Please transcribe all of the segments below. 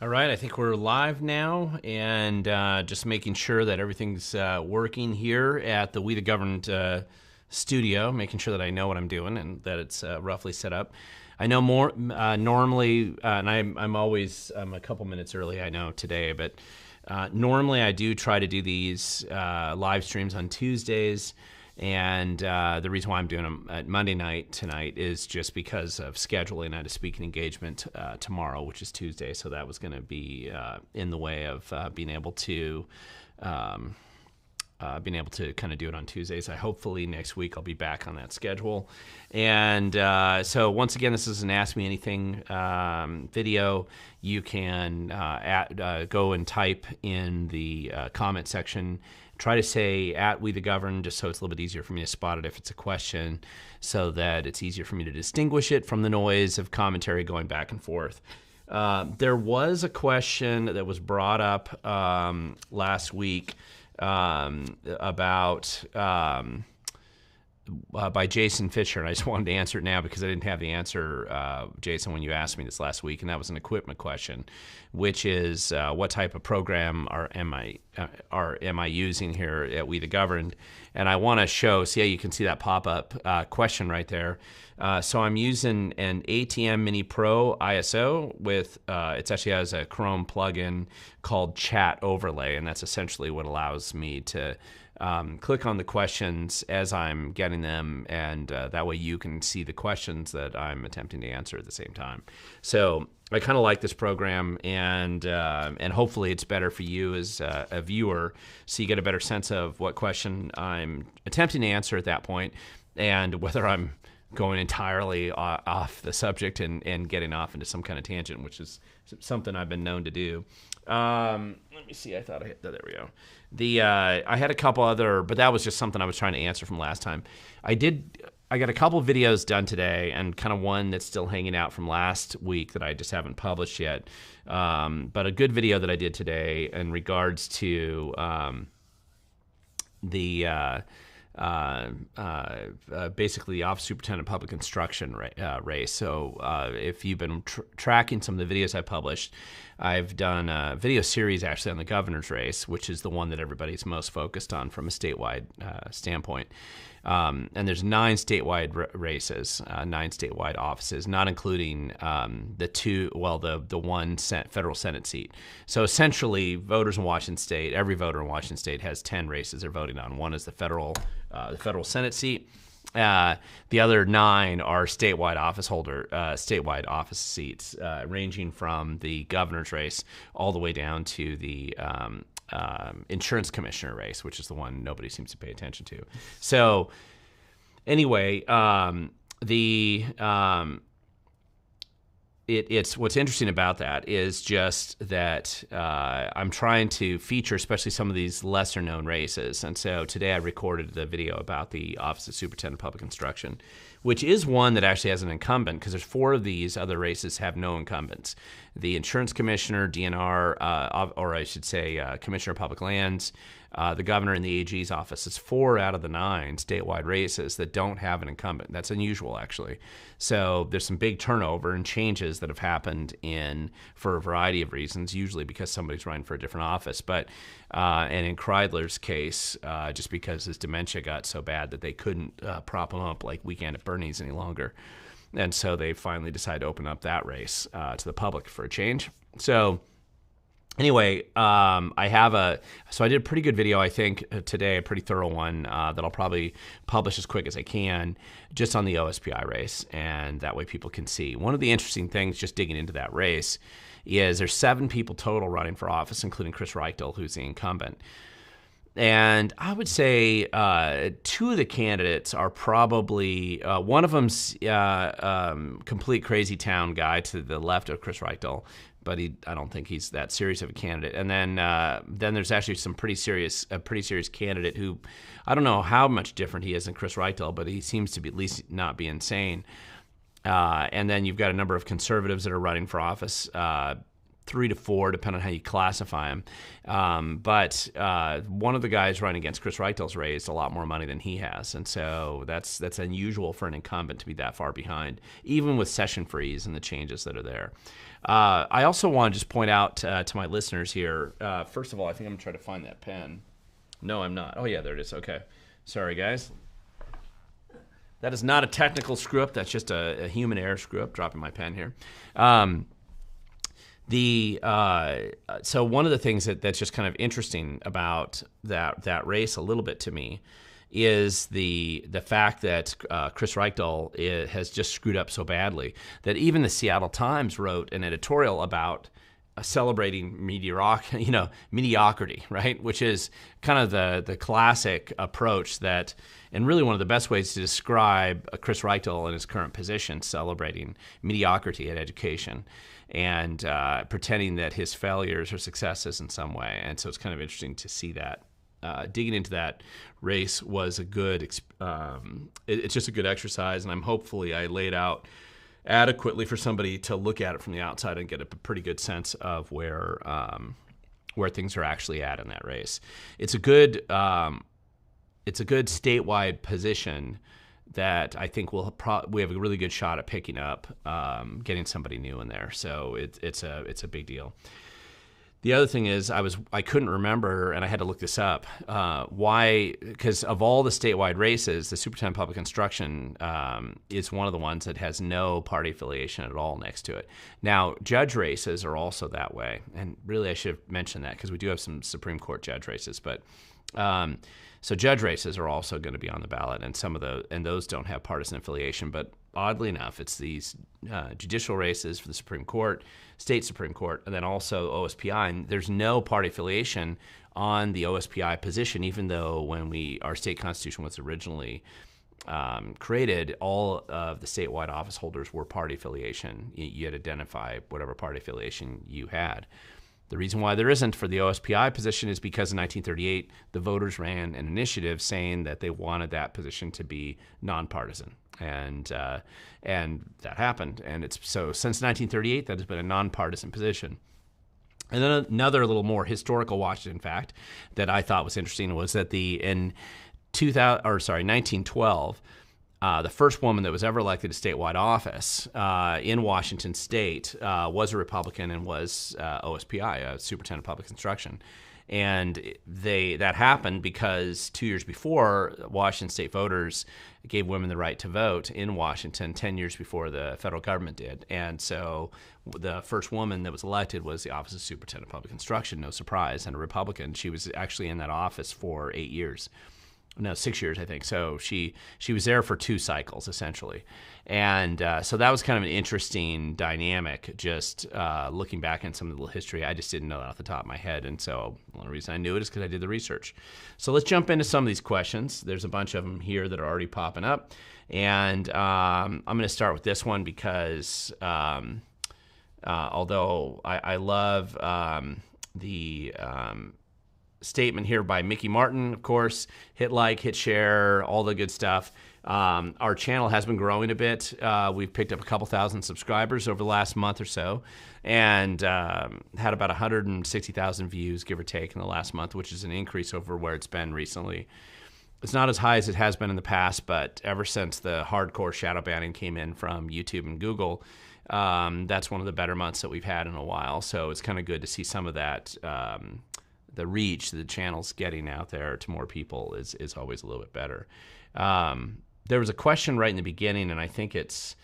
All right, I think we're live now, and just making sure that everything's working here at the We the Governed studio, making sure that I know what I'm doing and that it's roughly set up. I know more normally, and I'm always a couple minutes early, I know today, but normally I do try to do these live streams on Tuesdays. And the reason why I'm doing them at Monday night tonight is just because of scheduling. I had a speaking engagement tomorrow, which is Tuesday, so that was going to be in the way of being able to kind of do it on Tuesdays. Hopefully next week I'll be back on that schedule. And so once again, this is an Ask Me Anything video. You can go and type in the comment section. Try to say @We the Governed, just so it's a little bit easier for me to spot it if it's a question, so that it's easier for me to distinguish it from the noise of commentary going back and forth. There was a question that was brought up last week about by Jason Fisher, and I just wanted to answer it now because I didn't have the answer, Jason, when you asked me this last week, and that was an equipment question, which is what type of program am I using here at We the Governed? And I want to show, see how you can see that pop-up question right there. So I'm using an ATM Mini Pro ISO with, it actually has a Chrome plugin called Chat Overlay, and that's essentially what allows me to click on the questions as I'm getting them, and that way you can see the questions that I'm attempting to answer at the same time. So I kind of like this program, and hopefully it's better for you as a viewer, so you get a better sense of what question I'm attempting to answer at that point, and whether I'm going entirely off the subject and getting off into some kind of tangent, which is something I've been known to do. Let me see. I thought I hit that. There we go. I had a couple other, but that was just something I was trying to answer from last time. I got a couple videos done today, and kind of one that's still hanging out from last week that I just haven't published yet. But a good video that I did today in regards to basically the Office Superintendent of Public Instruction race. So if you've been tracking some of the videos I published, I've done a video series actually on the governor's race, which is the one that everybody's most focused on from a statewide standpoint. And there's 9 statewide races, 9 statewide offices, not including the one federal Senate seat. So essentially, voters in Washington State, every voter in Washington State has 10 races they're voting on. One is the federal Senate seat. The other 9 are statewide office seats, ranging from the governor's race all the way down to the insurance commissioner race, which is the one nobody seems to pay attention to. So anyway, it's what's interesting about that is just that I'm trying to feature especially some of these lesser known races. And so today I recorded the video about the Office of Superintendent of Public Instruction, which is one that actually has an incumbent, because there's 4 of these other races have no incumbents. The insurance commissioner, DNR, or I should say Commissioner of Public Lands, the governor, and the AG's office. It's 4 out of the 9 statewide races that don't have an incumbent. That's unusual, actually. So there's some big turnover and changes that have happened for a variety of reasons, usually because somebody's running for a different office. But and in Kreidler's case, just because his dementia got so bad that they couldn't prop him up like Weekend at Bernie's any longer. And so they finally decided to open up that race to the public for a change. So anyway, so I did a pretty good video, I think, today, a pretty thorough one that I'll probably publish as quick as I can, just on the OSPI race, and that way people can see. One of the interesting things, just digging into that race, is there's 7 people total running for office, including Chris Reichel, who's the incumbent. And I would say 2 of the candidates are probably, one of them's complete crazy town guy to the left of Chris Reichel, but I don't think he's that serious of a candidate. And then there's actually a pretty serious candidate who, I don't know how much different he is than Chris Reichel, but he seems to be at least not be insane. And then you've got a number of conservatives that are running for office. 3 to 4, depending on how you classify them. But one of the guys running against Chris Reichtel's raised a lot more money than he has, and so that's unusual for an incumbent to be that far behind, even with session freeze and the changes that are there. I also want to just point out to my listeners here, first of all, I think I'm going to try to find that pen. No, I'm not. Oh, yeah, there it is. Okay. Sorry, guys. That is not a technical screw-up. That's just a human error screw-up, dropping my pen here. So one of the things that's just kind of interesting about that race a little bit to me is the fact that Chris Reichtel has just screwed up so badly that even the Seattle Times wrote an editorial about celebrating mediocrity, right? Which is kind of the classic approach that, and really one of the best ways to describe Chris Reichtel in his current position, celebrating mediocrity in education and pretending that his failures are successes in some way. And so it's kind of interesting to see that. Digging into that race was a good, it's just a good exercise, and hopefully I laid out adequately for somebody to look at it from the outside and get a pretty good sense of where things are actually at in that race. It's a good statewide position that I think we have a really good shot at picking up, getting somebody new in there. So it's a big deal. The other thing is I couldn't remember, and I had to look this up, why, because of all the statewide races, the Superintendent of Public Instruction is one of the ones that has no party affiliation at all next to it. Now, judge races are also that way, and really I should have mentioned that because we do have some Supreme Court judge races, but so judge races are also going to be on the ballot, and those don't have partisan affiliation, but oddly enough, it's these judicial races for the Supreme Court, state Supreme Court, and then also OSPI. And there's no party affiliation on the OSPI position, even though when our state constitution was originally created, all of the statewide office holders were party affiliation. You had to identify whatever party affiliation you had. The reason why there isn't for the OSPI position is because in 1938, the voters ran an initiative saying that they wanted that position to be nonpartisan. And that happened. And so since 1938, that has been a nonpartisan position. And then another little more historical Washington fact that I thought was interesting was that in 1912, the first woman that was ever elected to statewide office in Washington State was a Republican and was OSPI, Superintendent of Public Instruction. And that happened because 2 years before, Washington State voters gave women the right to vote in Washington 10 years before the federal government did. And so the first woman that was elected was the office of Superintendent of Public Instruction, no surprise, and a Republican. She was actually in that office for 8 years. No, 6 years, I think. So she was there for 2 cycles, essentially. And so that was kind of an interesting dynamic, just looking back in some of the history. I just didn't know that off the top of my head. And so the only reason I knew it is because I did the research. So let's jump into some of these questions. There's a bunch of them here that are already popping up. And I'm going to start with this one because although I love the statement here by Mickey Martin, of course, hit like, hit share, all the good stuff. Our channel has been growing a bit. We've picked up a couple thousand subscribers over the last month or so, and had about 160,000 views, give or take, in the last month, which is an increase over where it's been recently. It's not as high as it has been in the past, but ever since the hardcore shadow banning came in from YouTube and Google, that's one of the better months that we've had in a while. So it's kind of good to see some of that. The reach the channel's getting out there to more people is always a little bit better. There was a question right in the beginning, and I think it's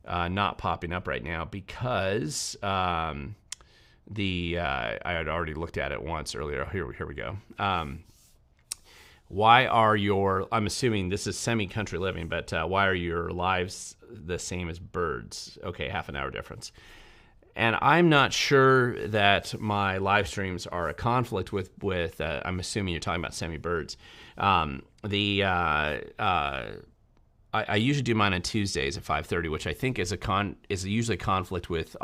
not popping up right now because I had already looked at it once earlier. Here we go. Why are I'm assuming this is semi-country living, but why are your lives the same as birds? Okay, half an hour difference. And I'm not sure that my live streams are a conflict with I'm assuming you're talking about semi-birds. I usually do mine on Tuesdays at 5:30, which I think is usually a conflict with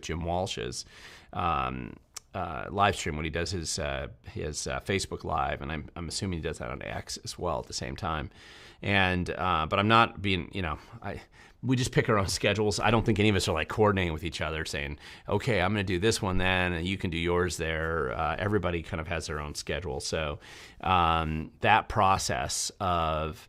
Jim Walsh's. live stream when he does his Facebook Live, and I'm assuming he does that on X as well at the same time. And but I'm not being, we just pick our own schedules. I don't think any of us are like coordinating with each other, saying, "Okay, I'm going to do this one then, and you can do yours there." Everybody kind of has their own schedule, so that process of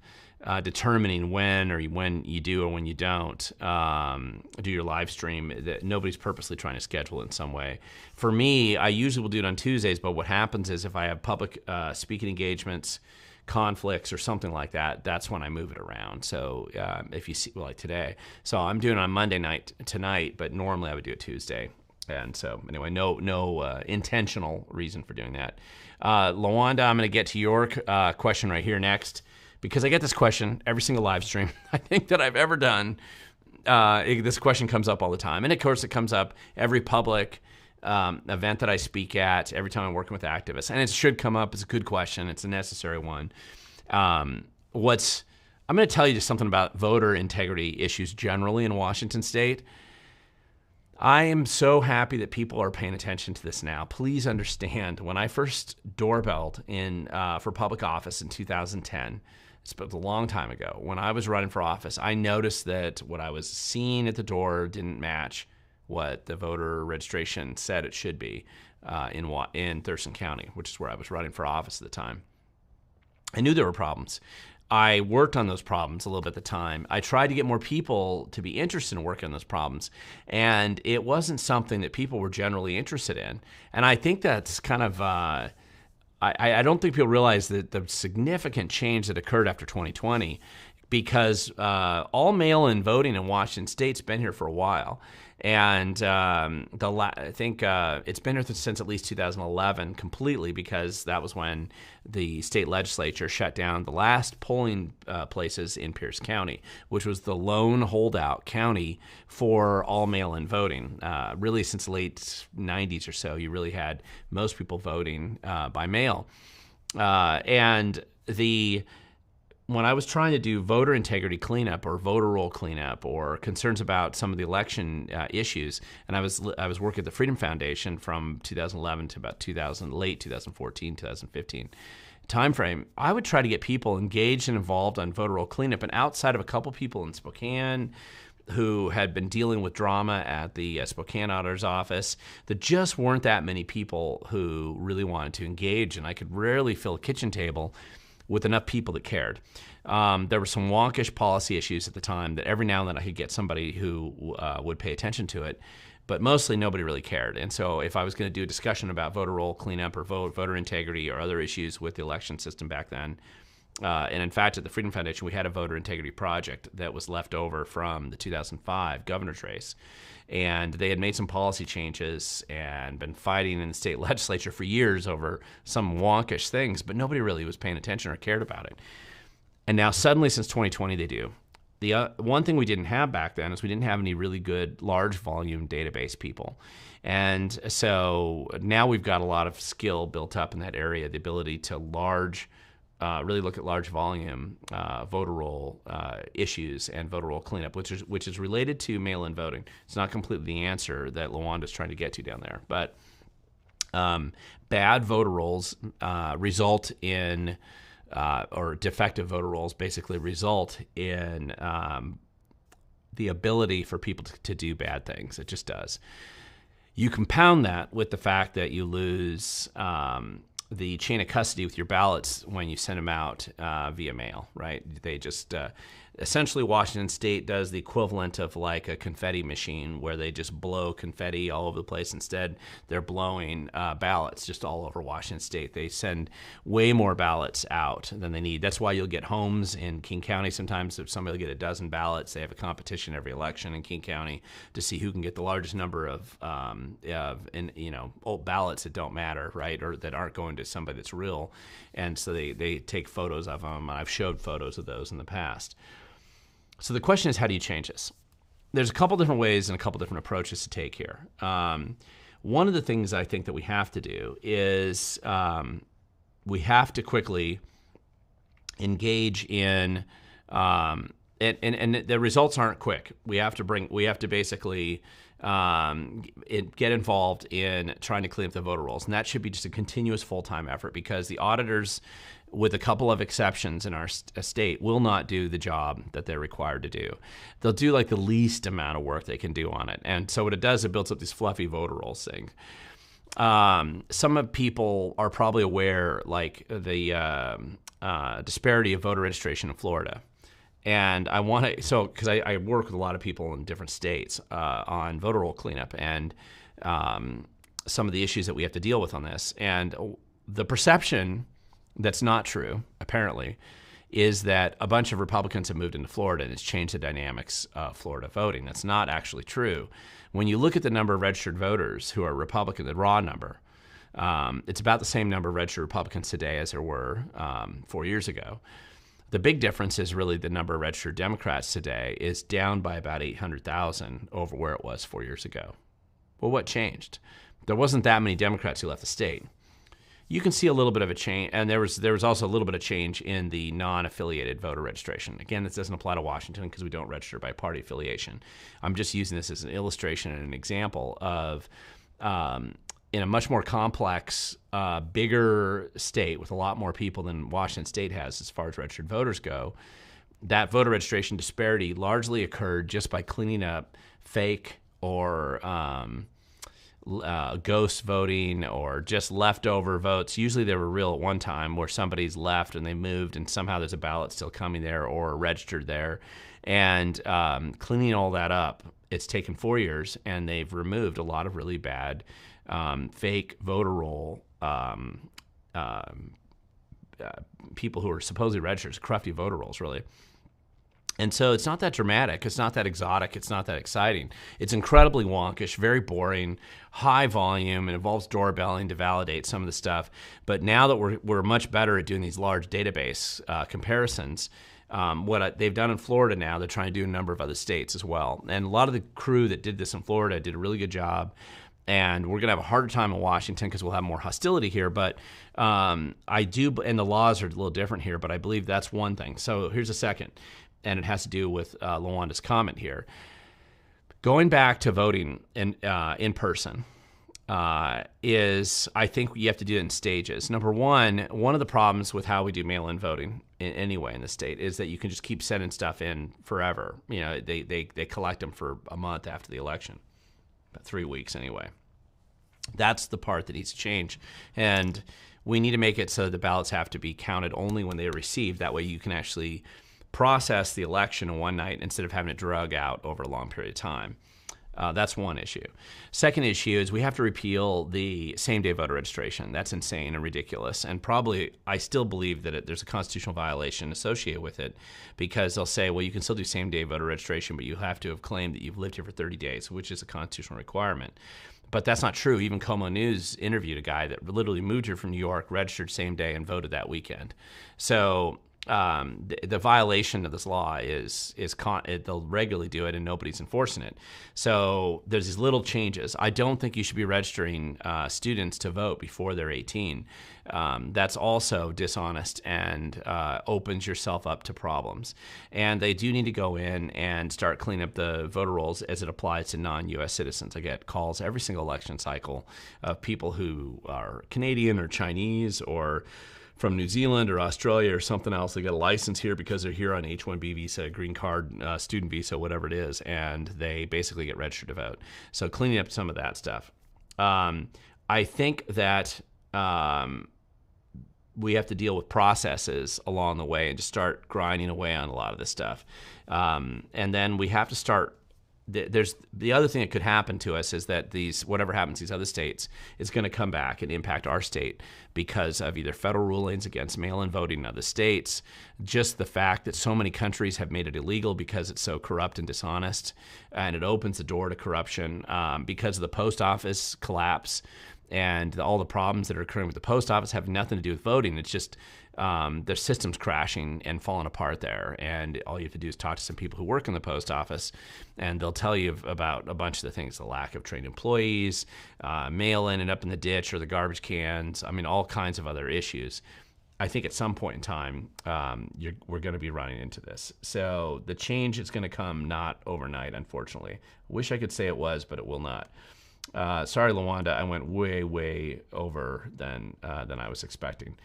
determining when you do or when you don't do your live stream, that nobody's purposely trying to schedule it in some way. For me, I usually will do it on Tuesdays, but what happens is if I have public speaking engagements, conflicts, or something like that, that's when I move it around. So if you see, like today, so I'm doing it on Monday night tonight, but normally I would do it Tuesday. And so anyway, no intentional reason for doing that. Lawanda, I'm going to get to your question right here next, because I get this question every single live stream I think that I've ever done. This question comes up all the time. And of course, it comes up every public event that I speak at, every time I'm working with activists. And it should come up. It's a good question. It's a necessary one. I'm going to tell you just something about voter integrity issues generally in Washington State. I am so happy that people are paying attention to this now. Please understand, when I first doorbelled for public office in 2010, it's a long time ago, when I was running for office, I noticed that what I was seeing at the door didn't match what the voter registration said it should be in Thurston County, which is where I was running for office at the time. I knew there were problems. I worked on those problems a little bit at the time. I tried to get more people to be interested in working on those problems, and it wasn't something that people were generally interested in. And I think that's kind of, I don't think people realize that the significant change that occurred after 2020, because all mail-in voting in Washington State's been here for a while. And I think it's been here since at least 2011 completely, because that was when the state legislature shut down the last polling places in Pierce County, which was the lone holdout county for all mail-in voting. Really, since the late 90s or so, you really had most people voting by mail. When I was trying to do voter integrity cleanup or voter roll cleanup or concerns about some of the election issues, and I was working at the Freedom Foundation from 2011 to about late 2014, 2015 timeframe, I would try to get people engaged and involved on voter roll cleanup. And outside of a couple people in Spokane who had been dealing with drama at the Spokane auditor's office, there just weren't that many people who really wanted to engage, and I could rarely fill a kitchen table with enough people that cared. There were some wonkish policy issues at the time that every now and then I could get somebody who would pay attention to it, but mostly nobody really cared. And so if I was going to do a discussion about voter roll cleanup or voter integrity or other issues with the election system back then, and in fact at the Freedom Foundation we had a voter integrity project that was left over from the 2005 governor's race. And they had made some policy changes and been fighting in the state legislature for years over some wonkish things, but nobody really was paying attention or cared about it. And now suddenly, since 2020, they do. The one thing we didn't have back then is we didn't have any really good large volume database people. And so now we've got a lot of skill built up in that area, the ability to really look at large volume voter roll issues and voter roll cleanup, which is related to mail-in voting. It's not completely the answer that Lawanda's trying to get to down there, but bad voter rolls result in, or defective voter rolls basically result in the ability for people to do bad things. It just does. You compound that with the fact that you lose the chain of custody with your ballots when you send them out via mail, right? They just essentially Washington State does the equivalent of like a confetti machine where they just blow confetti all over the place. Instead, they're blowing ballots just all over Washington State. They send way more ballots out than they need. That's why you'll get homes in King County. Sometimes if somebody will get a dozen ballots, they have a competition every election in King County to see who can get the largest number of old ballots that don't matter, right, or that aren't going to somebody that's real. And so they take photos of them. I've showed photos of those in the past. So the question is, how do you change this? There's a couple different ways and a couple different approaches to take here. One of the things I think that we have to do is we have to quickly engage in, and the results aren't quick. We have to basically get involved in trying to clean up the voter rolls. And that should be just a continuous full-time effort, because the auditors, with a couple of exceptions in our state, will not do the job that they're required to do. They'll do like the least amount of work they can do on it. And so what it does, it builds up these fluffy voter rolls thing. Some of people are probably aware, like the disparity of voter registration in Florida. And I want to, so because I work with a lot of people in different states on voter roll cleanup and some of the issues that we have to deal with on this. And the perception that's not true, apparently, is that a bunch of Republicans have moved into Florida and it's changed the dynamics of Florida voting. That's not actually true. When you look at the number of registered voters who are Republican, the raw number, it's about the same number of registered Republicans today as there were 4 years ago. The big difference is really the number of registered Democrats today is down by about 800,000 over where it was 4 years ago. Well, what changed? There wasn't that many Democrats who left the state. You can see a little bit of a change, and there was also a little bit of change in the non-affiliated voter registration. Again, this doesn't apply to Washington because we don't register by party affiliation. I'm just using this as an illustration and an example of, in a much more complex, bigger state with a lot more people than Washington State has as far as registered voters go, that voter registration disparity largely occurred just by cleaning up fake or ghost voting or just leftover votes. Usually they were real at one time where somebody's left and they moved and somehow there's a ballot still coming there or registered there. And cleaning all that up, it's taken 4 years, and they've removed a lot of really bad fake voter roll people who are supposedly registered, crufty voter rolls, really. And so it's not that dramatic, it's not that exotic, it's not that exciting. It's incredibly wonkish, very boring, high volume. It involves doorbelling to validate some of the stuff. But now that we're much better at doing these large database comparisons, they've done in Florida now, they're trying to do in a number of other states as well. And a lot of the crew that did this in Florida did a really good job. And we're going to have a harder time in Washington because we'll have more hostility here. But and the laws are a little different here, but I believe that's one thing. So here's a second. And it has to do with Lawanda's comment here. Going back to voting in person is, I think you have to do it in stages. Number one of the problems with how we do mail-in voting anyway in the state is that you can just keep sending stuff in forever. You know, they collect them for a month after the election, about 3 weeks anyway. That's the part that needs to change. And we need to make it so the ballots have to be counted only when they're received. That way you can actually process the election in one night instead of having it drug out over a long period of time. That's one issue. Second issue is we have to repeal the same-day voter registration. That's insane and ridiculous. And probably I still believe that there's a constitutional violation associated with it, because they'll say, well, you can still do same-day voter registration, but you have to have claimed that you've lived here for 30 days, which is a constitutional requirement. But that's not true. Even Como News interviewed a guy that literally moved here from New York, registered same day, and voted that weekend. So the violation of this law is they'll regularly do it and nobody's enforcing it. So there's these little changes. I don't think you should be registering students to vote before they're 18. That's also dishonest and opens yourself up to problems. And they do need to go in and start cleaning up the voter rolls as it applies to non-U.S. citizens. I get calls every single election cycle of people who are Canadian or Chinese or from New Zealand or Australia or something else. They get a license here because they're here on H-1B visa, green card, student visa, whatever it is, and they basically get registered to vote. So cleaning up some of that stuff. I think that we have to deal with processes along the way and just start grinding away on a lot of this stuff. And then we have to start. There's the other thing that could happen to us is that whatever happens to these other states is going to come back and impact our state because of either federal rulings against mail-in voting in other states, just the fact that so many countries have made it illegal because it's so corrupt and dishonest, and it opens the door to corruption because of the post office collapse. And all the problems that are occurring with the post office have nothing to do with voting. It's just their system's crashing and falling apart there. And all you have to do is talk to some people who work in the post office, and they'll tell you about a bunch of the things: the lack of trained employees, mail in and up in the ditch or the garbage cans. I mean, all kinds of other issues. I think at some point in time, we're going to be running into this. So the change is going to come not overnight, unfortunately. Wish I could say it was, but it will not. Sorry, Lawanda, I went way, way over than I was expecting.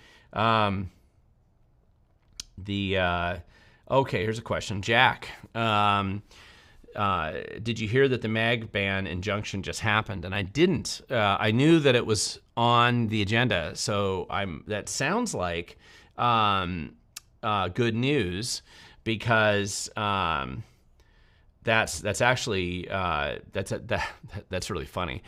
Okay, here's a question. Jack, did you hear that the mag ban injunction just happened? And I didn't. I knew that it was on the agenda, so that sounds like good news, because that's actually that's really funny.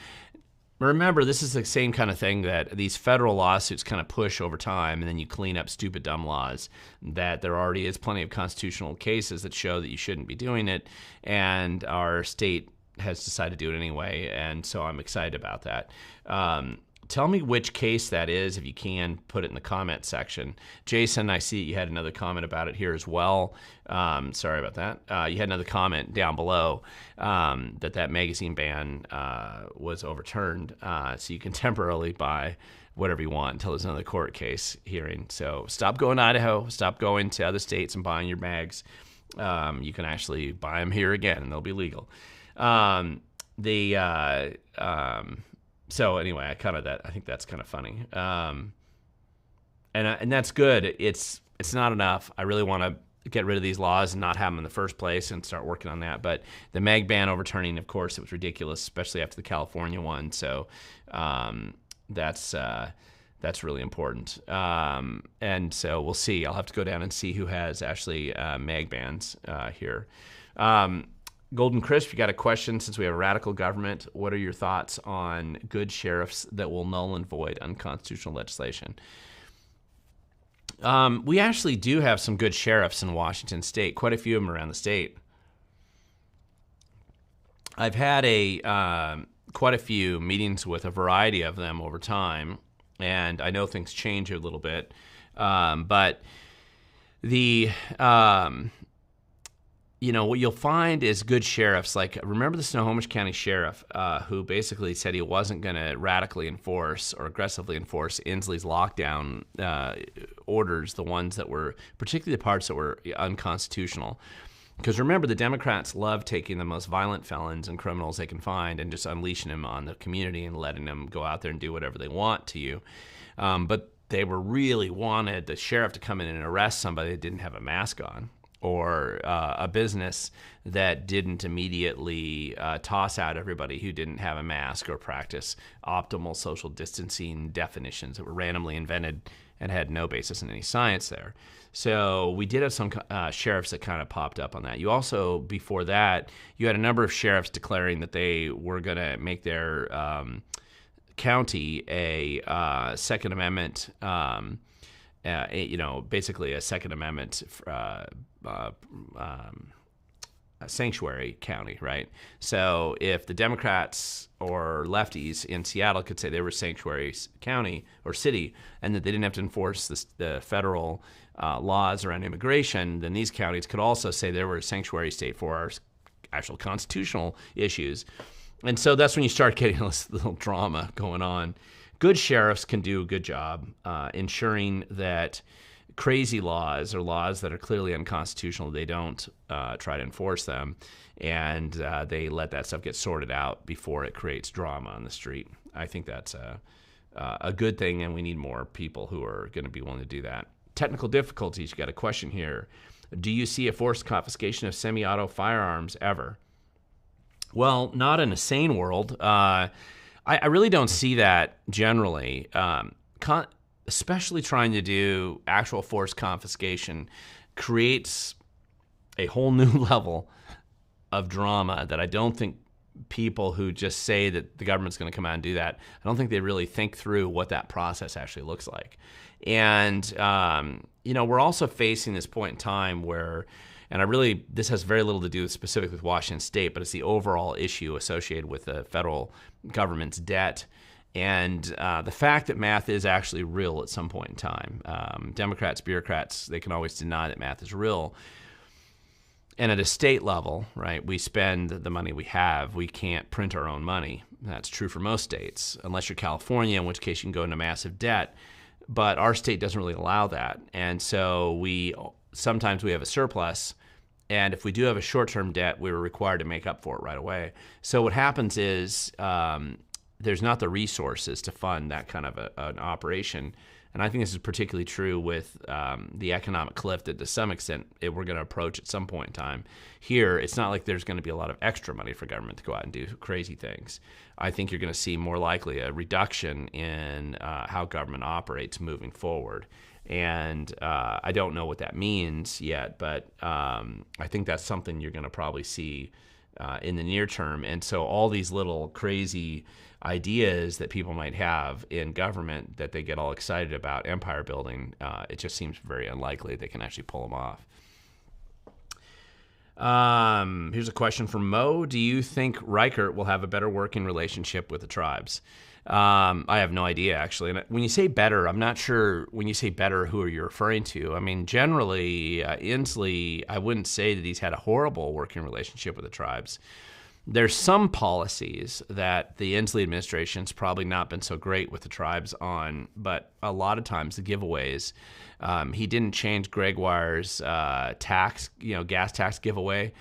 Remember, this is the same kind of thing that these federal lawsuits kind of push over time, and then you clean up stupid, dumb laws, that there already is plenty of constitutional cases that show that you shouldn't be doing it, and our state has decided to do it anyway, and so I'm excited about that. Tell me which case that is, if you can, put it in the comment section. Jason, I see you had another comment about it here as well. Sorry about that. You had another comment down below that magazine ban was overturned, so you can temporarily buy whatever you want until there's another court case hearing. So stop going to Idaho, stop going to other states and buying your mags. You can actually buy them here again, and they'll be legal. So anyway, I think that's kind of funny, and that's good. It's not enough. I really want to get rid of these laws and not have them in the first place, and start working on that. But the mag ban overturning, of course, it was ridiculous, especially after the California one. So that's really important. And so we'll see. I'll have to go down and see who has actually mag bans here. Golden Crisp, you got a question. Since we have a radical government, what are your thoughts on good sheriffs that will null and void unconstitutional legislation? We actually do have some good sheriffs in Washington State, quite a few of them around the state. I've had quite a few meetings with a variety of them over time, and I know things change a little bit, but what you'll find is good sheriffs. Like, remember the Snohomish County Sheriff who basically said he wasn't going to radically enforce or aggressively enforce Inslee's lockdown orders, the ones that were, particularly the parts that were unconstitutional. Because remember, the Democrats love taking the most violent felons and criminals they can find and just unleashing them on the community and letting them go out there and do whatever they want to you. But they really wanted the sheriff to come in and arrest somebody that didn't have a mask on, or a business that didn't immediately toss out everybody who didn't have a mask or practice optimal social distancing definitions that were randomly invented and had no basis in any science there. So we did have some sheriffs that kind of popped up on that. You also, before that, you had a number of sheriffs declaring that they were going to make their county a Second Amendment basically a Second Amendment sanctuary county, right? So if the Democrats or lefties in Seattle could say they were sanctuary county or city and that they didn't have to enforce the federal laws around immigration, then these counties could also say they were a sanctuary state for our actual constitutional issues. And so that's when you start getting this little drama going on. Good sheriffs can do a good job ensuring that crazy laws or laws that are clearly unconstitutional, they don't try to enforce them, and they let that stuff get sorted out before it creates drama on the street. I think that's a good thing, and we need more people who are going to be willing to do that. Technical difficulties, you got a question here. Do you see a forced confiscation of semi-auto firearms ever? Well, not in a sane world. I really don't see that generally. Especially trying to do actual forced confiscation creates a whole new level of drama that I don't think people who just say that the government's going to come out and do that, I don't think they really think through what that process actually looks like. And, we're also facing this point in time where, and this has very little to do specifically with Washington State, but it's the overall issue associated with the federal government's debt. And the fact that math is actually real at some point in time. Democrats, bureaucrats, they can always deny that math is real. And at a state level, right, we spend the money we have. We can't print our own money. That's true for most states, unless you're California, in which case you can go into massive debt. but our state doesn't really allow that. And so sometimes we have a surplus, and if we do have a short-term debt, we were required to make up for it right away. So what happens is there's not the resources to fund that kind of an operation. And I think this is particularly true with the economic cliff that to some extent we're going to approach at some point in time. Here, it's not like there's going to be a lot of extra money for government to go out and do crazy things. I think you're going to see more likely a reduction in how government operates moving forward. And I don't know what that means yet, but I think that's something you're going to probably see in the near term. And so all these little crazy ideas that people might have in government that they get all excited about empire building, it just seems very unlikely they can actually pull them off. Here's a question from Mo. Do you think Reichert will have a better working relationship with the tribes? I have no idea, actually. And when you say better, I'm not sure when you say better who are you referring to. I mean, generally, Inslee, I wouldn't say that he's had a horrible working relationship with the tribes. There's some policies that the Inslee administration's probably not been so great with the tribes on, but a lot of times the giveaways, he didn't change Gregoire's tax, gas tax giveaway,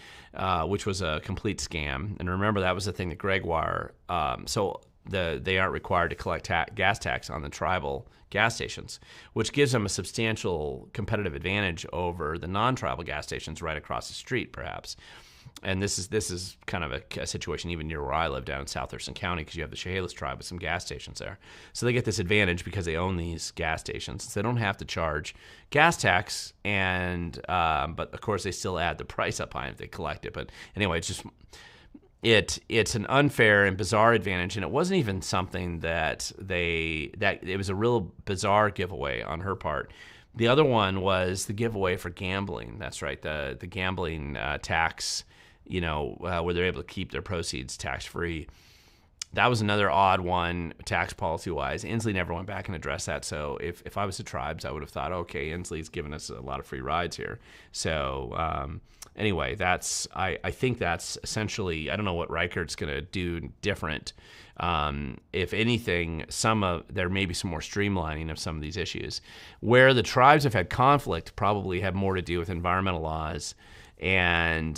which was a complete scam. And remember, that was the thing that Gregoire, they aren't required to collect gas tax on the tribal gas stations, which gives them a substantial competitive advantage over the non-tribal gas stations right across the street, perhaps. And this is kind of a situation even near where I live down in South Thurston County, because you have the Chehalis tribe with some gas stations there. So they get this advantage because they own these gas stations. So they don't have to charge gas tax, and but of course they still add the price up high if they collect it. But anyway, it's an unfair and bizarre advantage, and it wasn't even something that it was a real bizarre giveaway on her part. The other one was the giveaway for gambling. That's right, the gambling tax, where they're able to keep their proceeds tax-free. That was another odd one, tax policy-wise. Inslee never went back and addressed that. So if I was the tribes, I would have thought, okay, Inslee's given us a lot of free rides here. So anyway, I think that's essentially, I don't know what Reichert's going to do different. If anything, there may be some more streamlining of some of these issues. Where the tribes have had conflict probably have more to do with environmental laws, and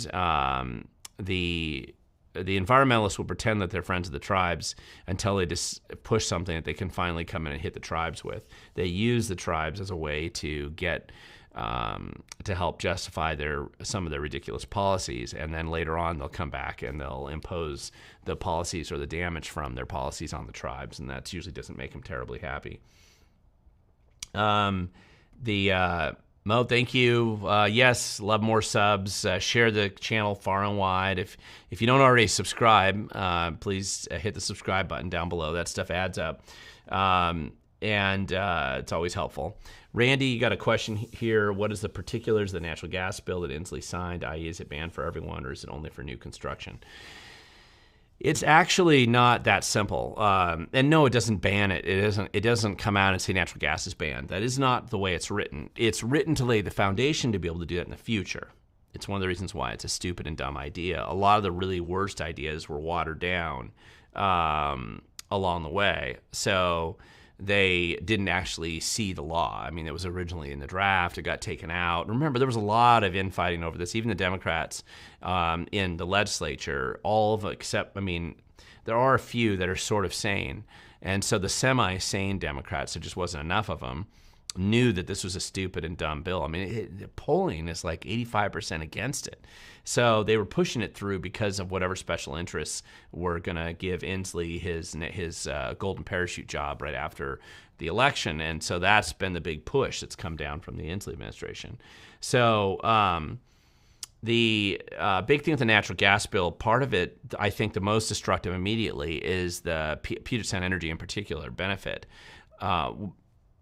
the environmentalists will pretend that they're friends of the tribes until they just push something that they can finally come in and hit the tribes with. They use the tribes as a way to get to help justify some of their ridiculous policies, and then later on they'll come back and they'll impose the policies or the damage from their policies on the tribes, and that usually doesn't make them terribly happy. Mo, thank you. Yes, love more subs. Share the channel far and wide. If you don't already subscribe, please hit the subscribe button down below. That stuff adds up, and it's always helpful. Randy, you got a question here. What is the particulars of the natural gas bill that Inslee signed, i.e. is it banned for everyone or is it only for new construction? It's actually not that simple. And no, it doesn't ban it. It doesn't come out and say natural gas is banned. That is not the way it's written. It's written to lay the foundation to be able to do that in the future. It's one of the reasons why it's a stupid and dumb idea. A lot of the really worst ideas were watered down along the way. So they didn't actually see the law. I mean, it was originally in the draft. It got taken out. Remember, there was a lot of infighting over this. Even the Democrats in the legislature, there are a few that are sort of sane. And so the semi-sane Democrats, there just wasn't enough of them, knew that this was a stupid and dumb bill. I mean, the polling is like 85% against it. So they were pushing it through because of whatever special interests were going to give Inslee his golden parachute job right after the election. And so that's been the big push that's come down from the Inslee administration. So the big thing with the natural gas bill, part of it, I think the most destructive immediately is the Puget Sound Energy in particular benefit.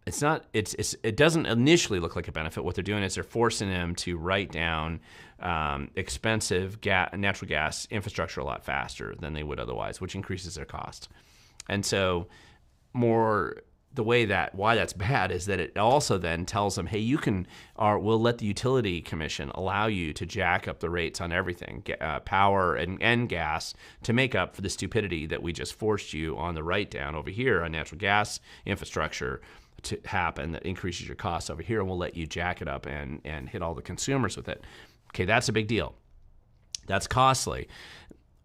It doesn't initially look like a benefit. What they're doing is they're forcing them to write down expensive natural gas infrastructure a lot faster than they would otherwise, which increases their cost. And so why that's bad is that it also then tells them, hey, we'll let the Utility Commission allow you to jack up the rates on everything, power and gas, to make up for the stupidity that we just forced you on the write down over here on natural gas infrastructure. to happen that increases your costs over here, and we'll let you jack it up and hit all the consumers with it. Okay, that's a big deal. That's costly.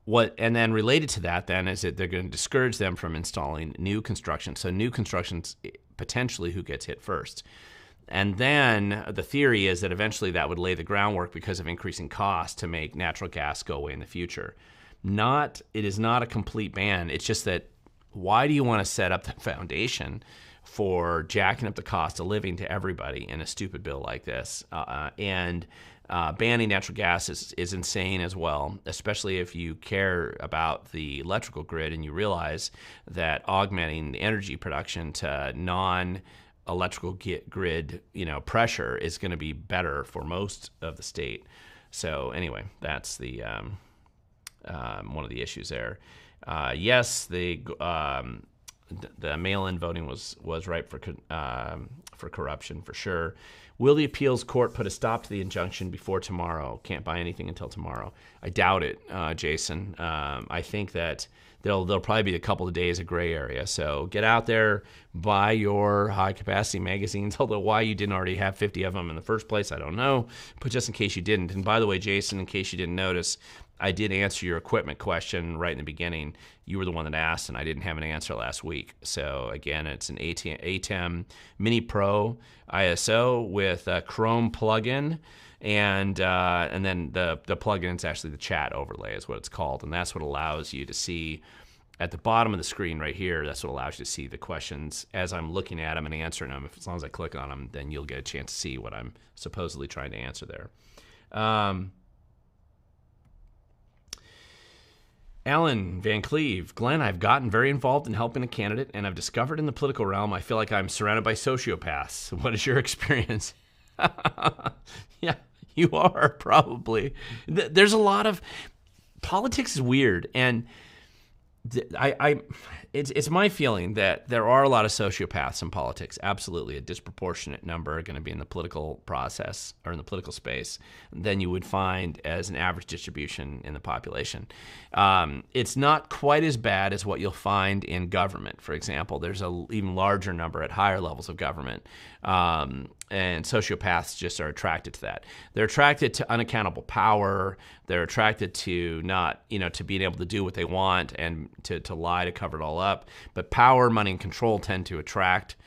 And then related to that then is that they're going to discourage them from installing new construction. So new construction's potentially who gets hit first. And then the theory is that eventually that would lay the groundwork because of increasing costs to make natural gas go away in the future. It is not a complete ban. It's just that why do you want to set up the foundation for jacking up the cost of living to everybody in a stupid bill like this? Banning natural gas is insane as well, especially if you care about the electrical grid and you realize that augmenting the energy production to non-electrical grid, pressure is going to be better for most of the state. So anyway, that's the one of the issues there. Yes, the mail-in voting was ripe for corruption for sure. Will the appeals court put a stop to the injunction before tomorrow? Can't buy anything until tomorrow. I doubt it, Jason. I think that there'll probably be a couple of days of gray area. So get out there, buy your high-capacity magazines, although why you didn't already have 50 of them in the first place, I don't know. But just in case you didn't. And by the way, Jason, in case you didn't notice, I did answer your equipment question right in the beginning. You were the one that asked, and I didn't have an answer last week. So again, it's an ATEM Mini Pro ISO with a Chrome plugin, and then the plugin is actually the chat overlay is what it's called, and that's what allows you to see at the bottom of the screen right here. That's what allows you to see the questions as I'm looking at them and answering them. As long as I click on them, then you'll get a chance to see what I'm supposedly trying to answer there. Alan Van Cleve, Glenn, I've gotten very involved in helping a candidate, and I've discovered in the political realm I feel like I'm surrounded by sociopaths. What is your experience? Yeah, you are probably. There's a lot of politics is weird, and it's my feeling that there are a lot of sociopaths in politics. Absolutely, a disproportionate number are going to be in the political process or in the political space than you would find as an average distribution in the population. It's not quite as bad as what you'll find in government. For example, there's an even larger number at higher levels of government. And sociopaths just are attracted to that. They're attracted to unaccountable power. They're attracted to to being able to do what they want and to lie to cover it all up. But power, money, and control tend to attract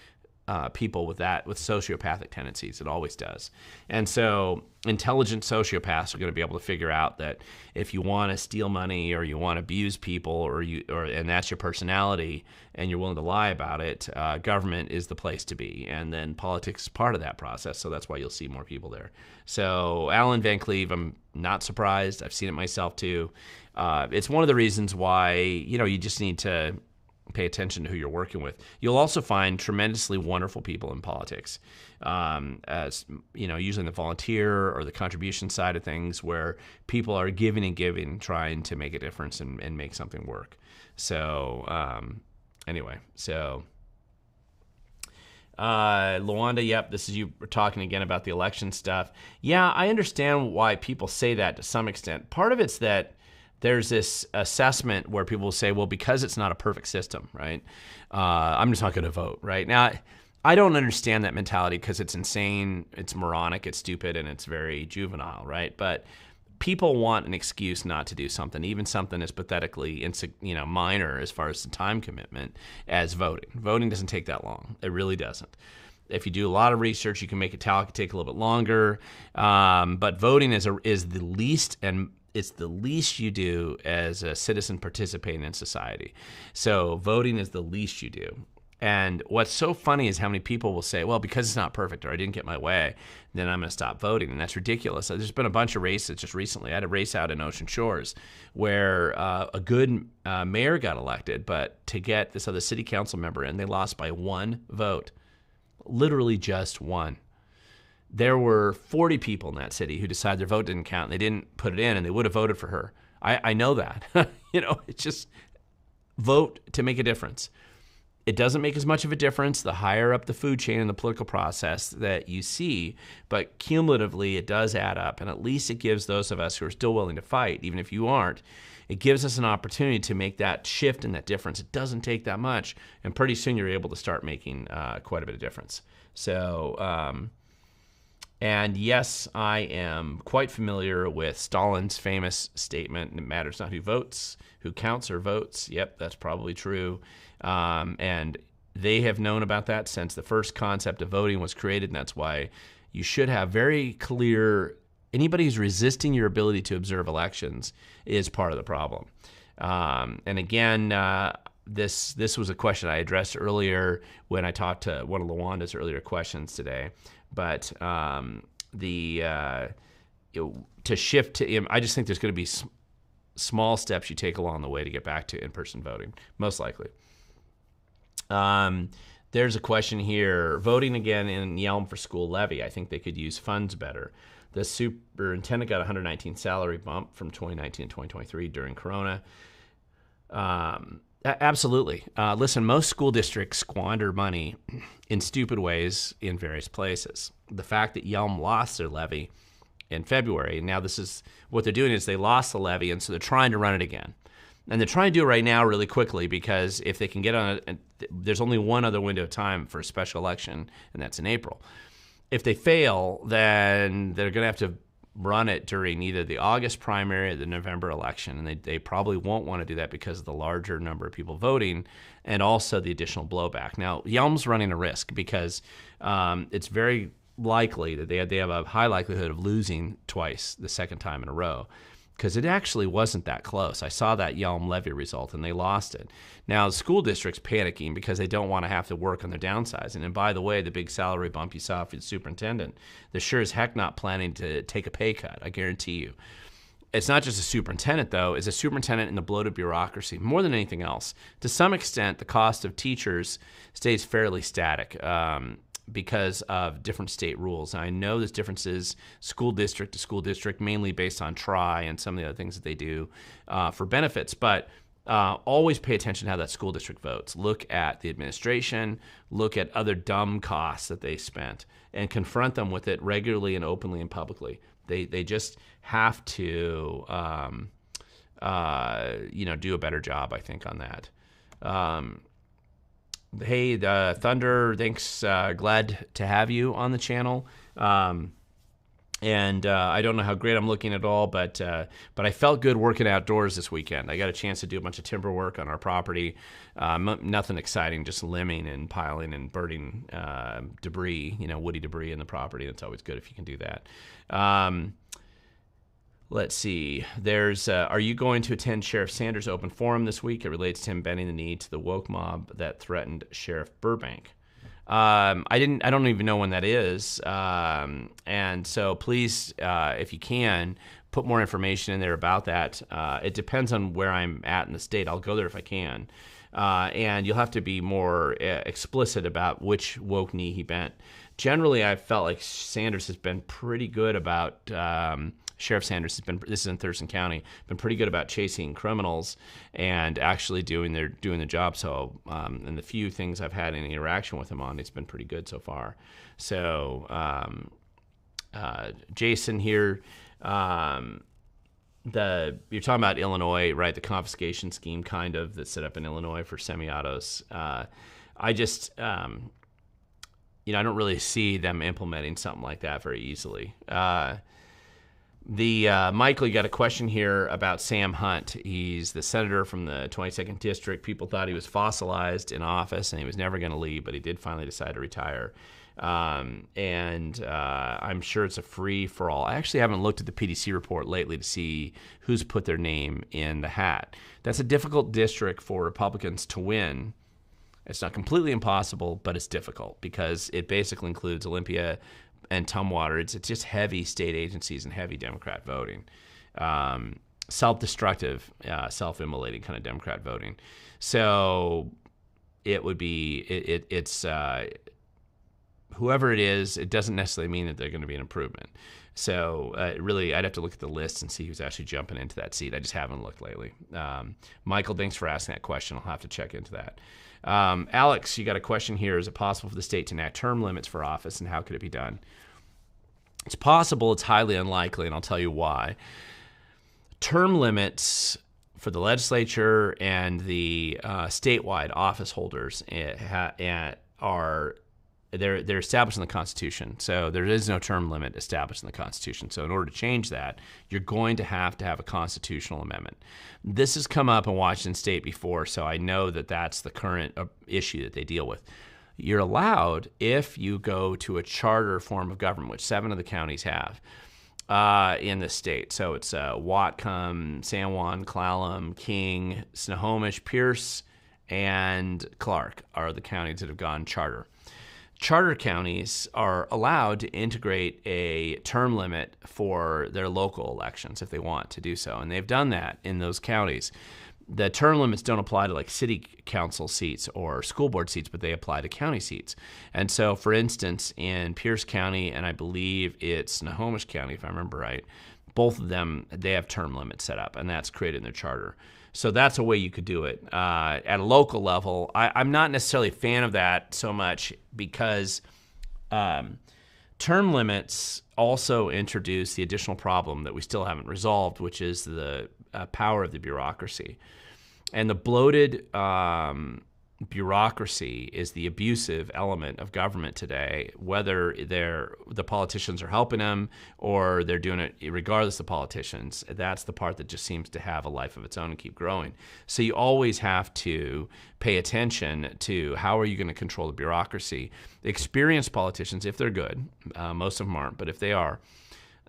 people with sociopathic tendencies. It always does. And so intelligent sociopaths are going to be able to figure out that if you want to steal money or you want to abuse people and that's your personality and you're willing to lie about it, government is the place to be. And then politics is part of that process. So that's why you'll see more people there. So Alan Van Cleve, I'm not surprised. I've seen it myself too. It's one of the reasons why, you just need to pay attention to who you're working with. You'll also find tremendously wonderful people in politics, as usually in the volunteer or the contribution side of things, where people are giving and giving, trying to make a difference and make something work. So anyway, Luanda, yep, this is you talking again about the election stuff. Yeah, I understand why people say that to some extent. Part of it's that there's this assessment where people will say, well, because it's not a perfect system, right? I'm just not going to vote, right? Now, I don't understand that mentality because it's insane, it's moronic, it's stupid, and it's very juvenile, right? But people want an excuse not to do something, even something as pathetically minor as far as the time commitment as voting. Voting doesn't take that long. It really doesn't. If you do a lot of research, you can make it take a little bit longer. But voting is the least, and it's the least you do as a citizen participating in society. So voting is the least you do. And what's so funny is how many people will say, well, because it's not perfect or I didn't get my way, then I'm going to stop voting. And that's ridiculous. There's been a bunch of races just recently. I had a race out in Ocean Shores where a good mayor got elected, but to get this other city council member in, they lost by one vote. Literally just one. There were 40 people in that city who decided their vote didn't count. And they didn't put it in, and they would have voted for her. I know that. It's just vote to make a difference. It doesn't make as much of a difference the higher up the food chain in the political process that you see, but cumulatively it does add up, and at least it gives those of us who are still willing to fight, even if you aren't, it gives us an opportunity to make that shift and that difference. It doesn't take that much, and pretty soon you're able to start making quite a bit of difference. So, and yes, I am quite familiar with Stalin's famous statement, it matters not who votes, who counts or votes. Yep, that's probably true. And they have known about that since the first concept of voting was created, and that's why you should have very clear, anybody who's resisting your ability to observe elections is part of the problem. And again, this was a question I addressed earlier when I talked to one of LaWanda's earlier questions today. But to shift to, I just think there's going to be small steps you take along the way to get back to in-person voting, most likely. There's a question here. Voting again in Yelm for school levy. I think they could use funds better. The superintendent got a 119 salary bump from 2019 to 2023 during Corona. Absolutely. Listen, most school districts squander money in stupid ways in various places. The fact that Yelm lost their levy in February, and now this is what they're doing is they lost the levy, and so they're trying to run it again. And they're trying to do it right now really quickly because if they can get on it, there's only one other window of time for a special election, and that's in April. If they fail, then they're going to have to run it during either the August primary or the November election, and they probably won't want to do that because of the larger number of people voting and also the additional blowback. Now, Yelm's running a risk because it's very likely that they have a high likelihood of losing twice the second time in a row, because it actually wasn't that close. I saw that Yelm levy result, and they lost it. Now, the school district's panicking because they don't want to have to work on their downsizing. And by the way, the big salary bump you saw for the superintendent, they're sure as heck not planning to take a pay cut, I guarantee you. It's not just a superintendent, though. It's a superintendent in the bloated bureaucracy, more than anything else. To some extent, the cost of teachers stays fairly static. Because of different state rules. And I know there's differences school district to school district, mainly based on TRI and some of the other things that they do for benefits. But always pay attention to how that school district votes. Look at the administration, look at other dumb costs that they spent, and confront them with it regularly and openly and publicly. They just have to do a better job, I think, on that. Hey, Thunder, thanks. Glad to have you on the channel. And I don't know how great I'm looking at all, but I felt good working outdoors this weekend. I got a chance to do a bunch of timber work on our property. Nothing exciting, just limbing and piling and burning debris, woody debris in the property. It's always good if you can do that. Let's see. There's. Are you going to attend Sheriff Sanders' open forum this week? It relates to him bending the knee to the woke mob that threatened Sheriff Burbank. I don't even know when that is. And so please, if you can, put more information in there about that. It depends on where I'm at in the state. I'll go there if I can. And you'll have to be more explicit about which woke knee he bent. Generally, I felt like Sanders has been pretty good about. Sheriff Sanders has been, this is in Thurston County, been pretty good about chasing criminals and actually doing their job. So, and the few things I've had any interaction with him on, it's been pretty good so far. So, Jason here, you're talking about Illinois, right? The confiscation scheme, kind of, that's set up in Illinois for semi-autos. I just, I don't really see them implementing something like that very easily. Michael, you got a question here about Sam Hunt. He's the senator from the 22nd District. People thought he was fossilized in office and he was never going to leave, but he did finally decide to retire. And I'm sure it's a free-for-all. I actually haven't looked at the PDC report lately to see who's put their name in the hat. That's a difficult district for Republicans to win. It's not completely impossible, but it's difficult because it basically includes Olympia and Tumwater. It's just heavy state agencies and heavy Democrat voting, self-destructive, self-immolating kind of Democrat voting. So it would be it's whoever it is. It doesn't necessarily mean that they're going to be an improvement. So really, I'd have to look at the list and see who's actually jumping into that seat. I just haven't looked lately. Michael, thanks for asking that question. I'll have to check into that. Alex, you got a question here. Is it possible for the state to enact term limits for office, and how could it be done? It's possible. It's highly unlikely, and I'll tell you why. Term limits for the legislature and the statewide office holders they're established in the Constitution. So there is no term limit established in the Constitution. So in order to change that, you're going to have a constitutional amendment. This has come up in Washington State before, so I know that that's the current issue that they deal with. You're allowed, if you go to a charter form of government, which 7 of the counties have in the state. So it's Whatcom, San Juan, Clallam, King, Snohomish, Pierce, and Clark are the counties that have gone charter. Charter counties are allowed to integrate a term limit for their local elections if they want to do so, and they've done that in those counties. The term limits don't apply to like city council seats or school board seats, but they apply to county seats. And so, for instance, in Pierce County, and I believe it's Snohomish County, if I remember right, both of them, they have term limits set up, and that's created in their charter. So that's a way you could do it. At a local level, I'm not necessarily a fan of that so much because term limits also introduce the additional problem that we still haven't resolved, which is the power of the bureaucracy. And the bloated bureaucracy is the abusive element of government today, whether the politicians are helping them or they're doing it regardless of politicians. That's the part that just seems to have a life of its own and keep growing. So you always have to pay attention to how are you going to control the bureaucracy. Experienced politicians, if they're good, most of them aren't, but if they are,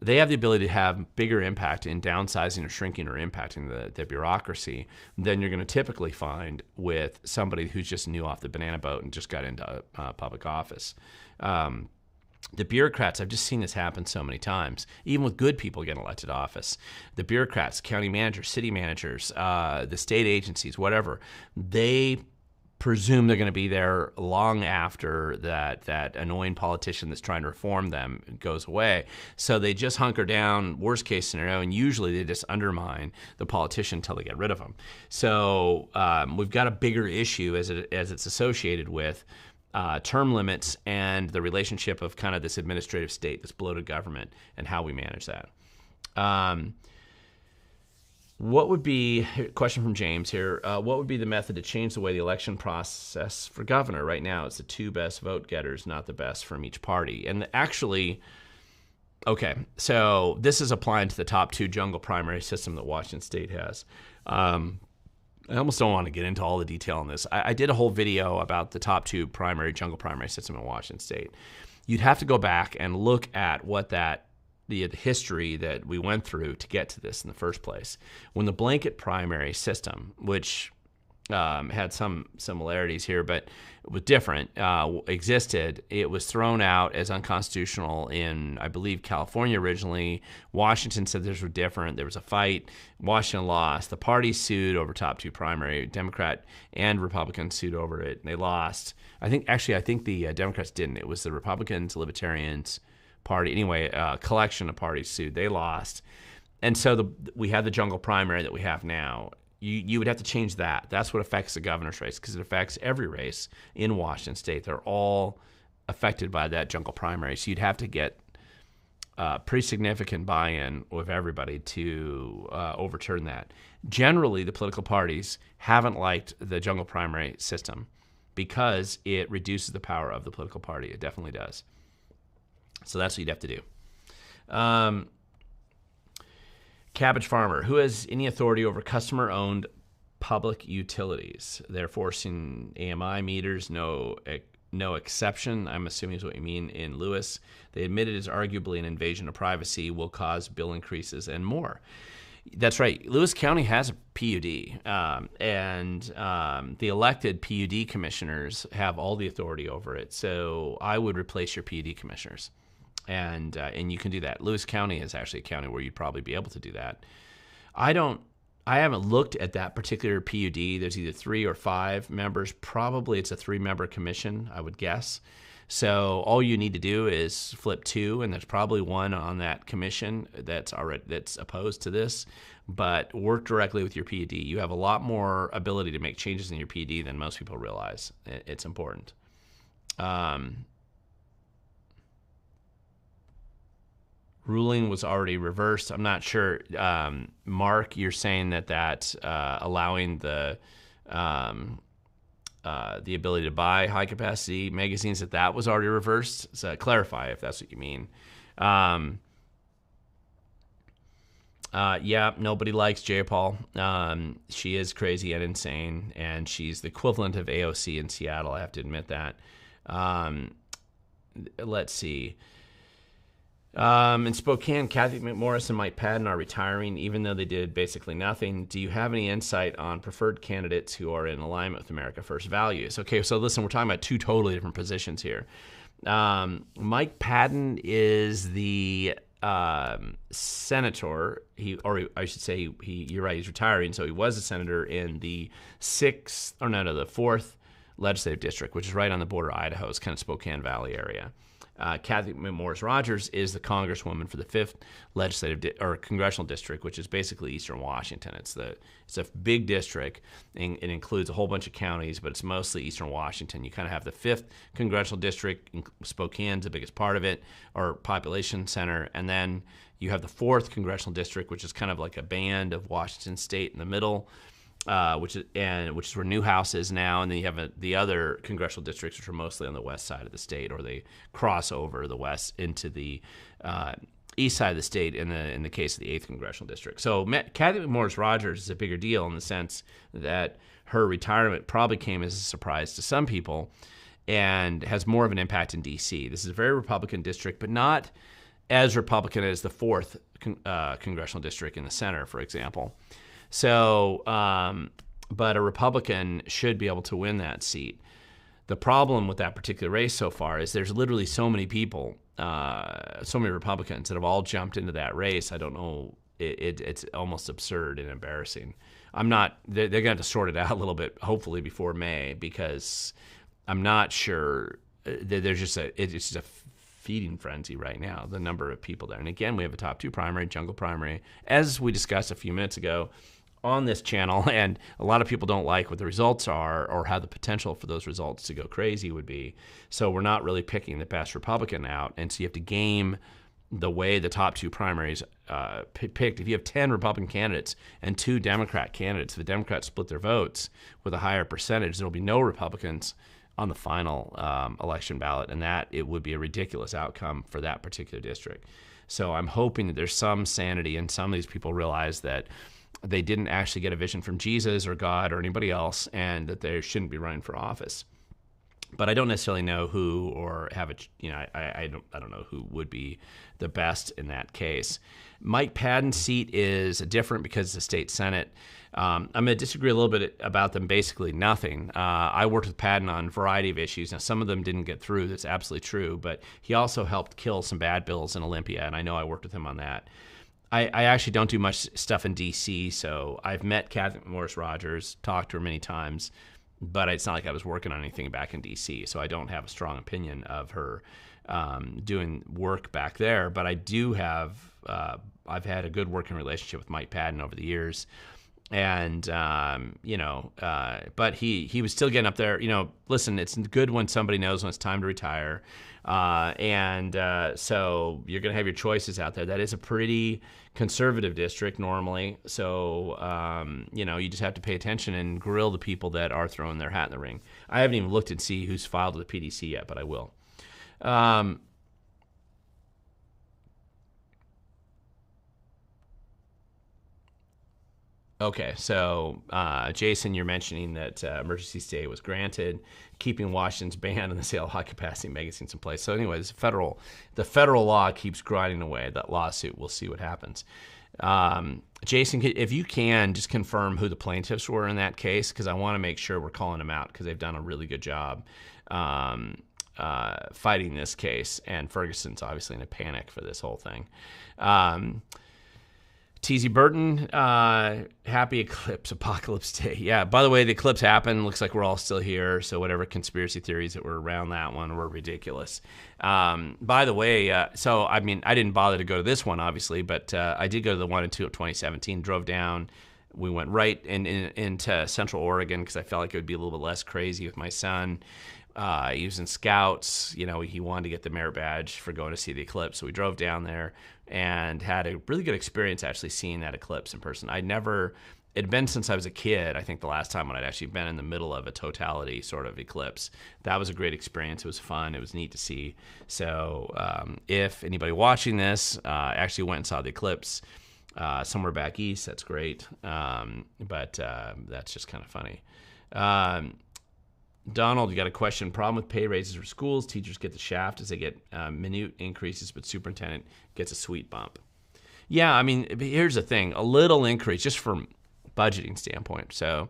they have the ability to have bigger impact in downsizing or shrinking or impacting the bureaucracy than you're going to typically find with somebody who's just new off the banana boat and just got into public office. The bureaucrats, I've just seen this happen so many times, even with good people getting elected to office. The bureaucrats, county managers, city managers, the state agencies, whatever, they presume they're going to be there long after that annoying politician that's trying to reform them goes away. So they just hunker down, worst case scenario, and usually they just undermine the politician until they get rid of them. So we've got a bigger issue as it's associated with term limits and the relationship of kind of this administrative state, this bloated government, and how we manage that. What would be, question from James here, what would be the method to change the way the election process for governor? Right now, it's the 2 best vote getters, not the best from each party. And actually, okay, so this is applying to the top 2 jungle primary system that Washington State has. I almost don't want to get into all the detail on this. I did a whole video about the top 2 jungle primary system in Washington State. You'd have to go back and look at what the history that we went through to get to this in the first place. When the blanket primary system, which had some similarities here, but was different, existed, it was thrown out as unconstitutional in, I believe, California originally. Washington said theirs were different. There was a fight. Washington lost. The parties sued over top 2 primary. Democrat and Republican sued over it, and they lost. I think the Democrats didn't. It was the Republicans, Libertarians, party, anyway, a collection of parties sued. They lost. And so we had the jungle primary that we have now. You would have to change that. That's what affects the governor's race, because it affects every race in Washington State. They're all affected by that jungle primary. So you'd have to get pretty significant buy-in with everybody to overturn that. Generally, the political parties haven't liked the jungle primary system because it reduces the power of the political party. It definitely does. So that's what you'd have to do. Cabbage Farmer, who has any authority over customer-owned public utilities? They're forcing AMI meters, no exception. I'm assuming is what you mean in Lewis. They admit it is arguably an invasion of privacy, will cause bill increases and more. That's right. Lewis County has a PUD, and the elected PUD commissioners have all the authority over it. So I would replace your PUD commissioners. And you can do that. Lewis County is actually a county where you'd probably be able to do that. I haven't looked at that particular PUD. There's either 3 or 5 members. Probably it's a 3-member commission, I would guess. So all you need to do is flip 2, and there's probably one on that commission that's opposed to this. But work directly with your PUD. You have a lot more ability to make changes in your PUD than most people realize. It's important. ruling was already reversed. I'm not sure. Mark, you're saying that allowing the ability to buy high-capacity magazines, that was already reversed? So clarify if that's what you mean. Yeah, nobody likes Jayapal. She is crazy and insane, and she's the equivalent of AOC in Seattle, I have to admit that. Let's see. In Spokane, Kathy McMorris and Mike Padden are retiring, even though they did basically nothing. Do you have any insight on preferred candidates who are in alignment with America First values? Okay, so listen, we're talking about two totally different positions here. Mike Padden is the senator. You're right, he's retiring. So he was a senator in the fourth legislative district, which is right on the border of Idaho. It's kind of Spokane Valley area. Kathy McMorris Rogers is the congresswoman for the 5th congressional district, which is basically Eastern Washington. It's a big district, and it includes a whole bunch of counties, but it's mostly Eastern Washington. You kind of have the 5th congressional district. Spokane's the biggest part of it, or population center, and then you have the 4th congressional district, which is kind of like a band of Washington State in the middle. Which is where Newhouse is now, and then you have the other congressional districts, which are mostly on the west side of the state, or they cross over the west into the east side of the state in the case of the 8th congressional district. So Kathy McMorris Rogers is a bigger deal in the sense that her retirement probably came as a surprise to some people, and has more of an impact in D.C. This is a very Republican district, but not as Republican as the 4th congressional district in the center, for example. So, but a Republican should be able to win that seat. The problem with that particular race so far is there's literally so many people, so many Republicans that have all jumped into that race. I don't know. It's almost absurd and embarrassing. They're going to have to sort it out a little bit, hopefully before May, because I'm not sure. It's just a feeding frenzy right now, the number of people there. And again, we have a top 2 primary, jungle primary, as we discussed a few minutes ago on this channel, and a lot of people don't like what the results are or how the potential for those results to go crazy would be. So we're not really picking the best Republican out, and so you have to game the way the top 2 primaries picked. If you have 10 Republican candidates and 2 Democrat candidates, if the Democrats split their votes with a higher percentage, there will be no Republicans on the final election ballot, and that it would be a ridiculous outcome for that particular district. So I'm hoping that there's some sanity, and some of these people realize that they didn't actually get a vision from Jesus or God or anybody else, and that they shouldn't be running for office. But I don't necessarily know who, or have I don't know who would be the best in that case. Mike Padden's seat is different because it's a state senate. I'm going to disagree a little bit about them, basically nothing. I worked with Padden on a variety of issues. Now, some of them didn't get through. That's absolutely true. But he also helped kill some bad bills in Olympia, and I know I worked with him on that. I actually don't do much stuff in D.C., so I've met Kathy McMorris Rogers, talked to her many times, but it's not like I was working on anything back in D.C., so I don't have a strong opinion of her doing work back there. But I do have, I've had a good working relationship with Mike Padden over the years. And, but he was still getting up there. Listen, it's good when somebody knows when it's time to retire. So you're going to have your choices out there. That is a pretty conservative district normally. So, you just have to pay attention and grill the people that are throwing their hat in the ring. I haven't even looked and see who's filed with the PDC yet, but I will. Okay, so Jason, you're mentioning that emergency stay was granted, keeping Washington's ban on the sale of high-capacity magazines in place. So anyways, the federal law keeps grinding away. That lawsuit, we'll see what happens. Jason, if you can, just confirm who the plaintiffs were in that case, because I want to make sure we're calling them out, because they've done a really good job fighting this case, and Ferguson's obviously in a panic for this whole thing. TZ Burton, happy eclipse, apocalypse day. Yeah, by the way, the eclipse happened. Looks like we're all still here, so whatever conspiracy theories that were around that one were ridiculous. By the way, I didn't bother to go to this one, obviously, but I did go to the 1 and 2 of 2017, drove down. We went right into Central Oregon because I felt like it would be a little bit less crazy with my son. He was in Scouts. He wanted to get the merit badge for going to see the eclipse. So we drove down there and had a really good experience actually seeing that eclipse in person. It had been since I was a kid, I think the last time when I'd actually been in the middle of a totality sort of eclipse. That was a great experience. It was fun. It was neat to see. So if anybody watching this actually went and saw the eclipse somewhere back east, that's great. But that's just kind of funny. Donald, you got a question. Problem with pay raises for schools. Teachers get the shaft as they get minute increases, but superintendent gets a sweet bump. Yeah, I mean, here's the thing. A little increase, just from budgeting standpoint. So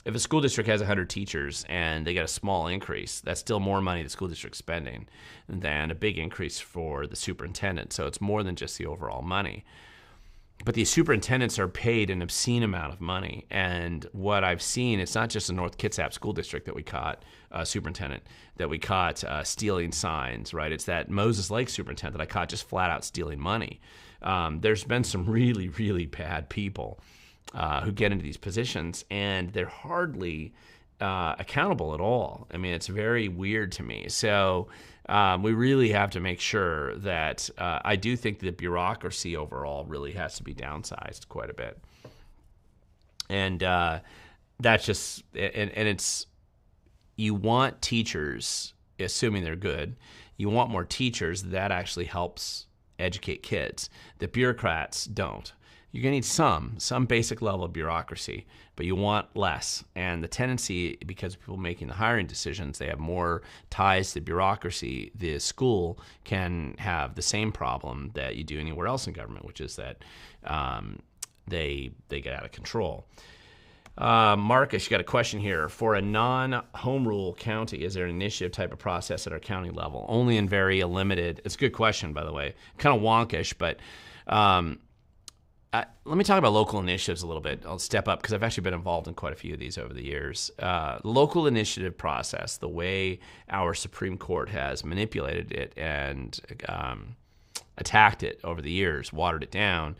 if a school district has 100 teachers and they get a small increase, that's still more money the school district's spending than a big increase for the superintendent. So it's more than just the overall money. But these superintendents are paid an obscene amount of money. And what I've seen, it's not just the North Kitsap School District that we caught, superintendent, that we caught stealing signs, right? It's that Moses Lake superintendent that I caught just flat out stealing money. There's been some really, really bad people who get into these positions, and they're hardly accountable at all. I mean, it's very weird to me. So we really have to make sure that I do think the bureaucracy overall really has to be downsized quite a bit. And that's just, and it's, you want teachers, assuming they're good, you want more teachers. That actually helps educate kids. The bureaucrats don't. You're going to need some basic level of bureaucracy, but you want less. And the tendency, because people making the hiring decisions, they have more ties to bureaucracy, the school can have the same problem that you do anywhere else in government, which is that they get out of control. Marcus, you got a question here. For a non-home rule county, is there an initiative type of process at our county level? Only in very limited. It's a good question, by the way. Kind of wonkish, but let me talk about local initiatives a little bit. I'll step up because I've actually been involved in quite a few of these over the years. Local initiative process, the way our Supreme Court has manipulated it and attacked it over the years, watered it down,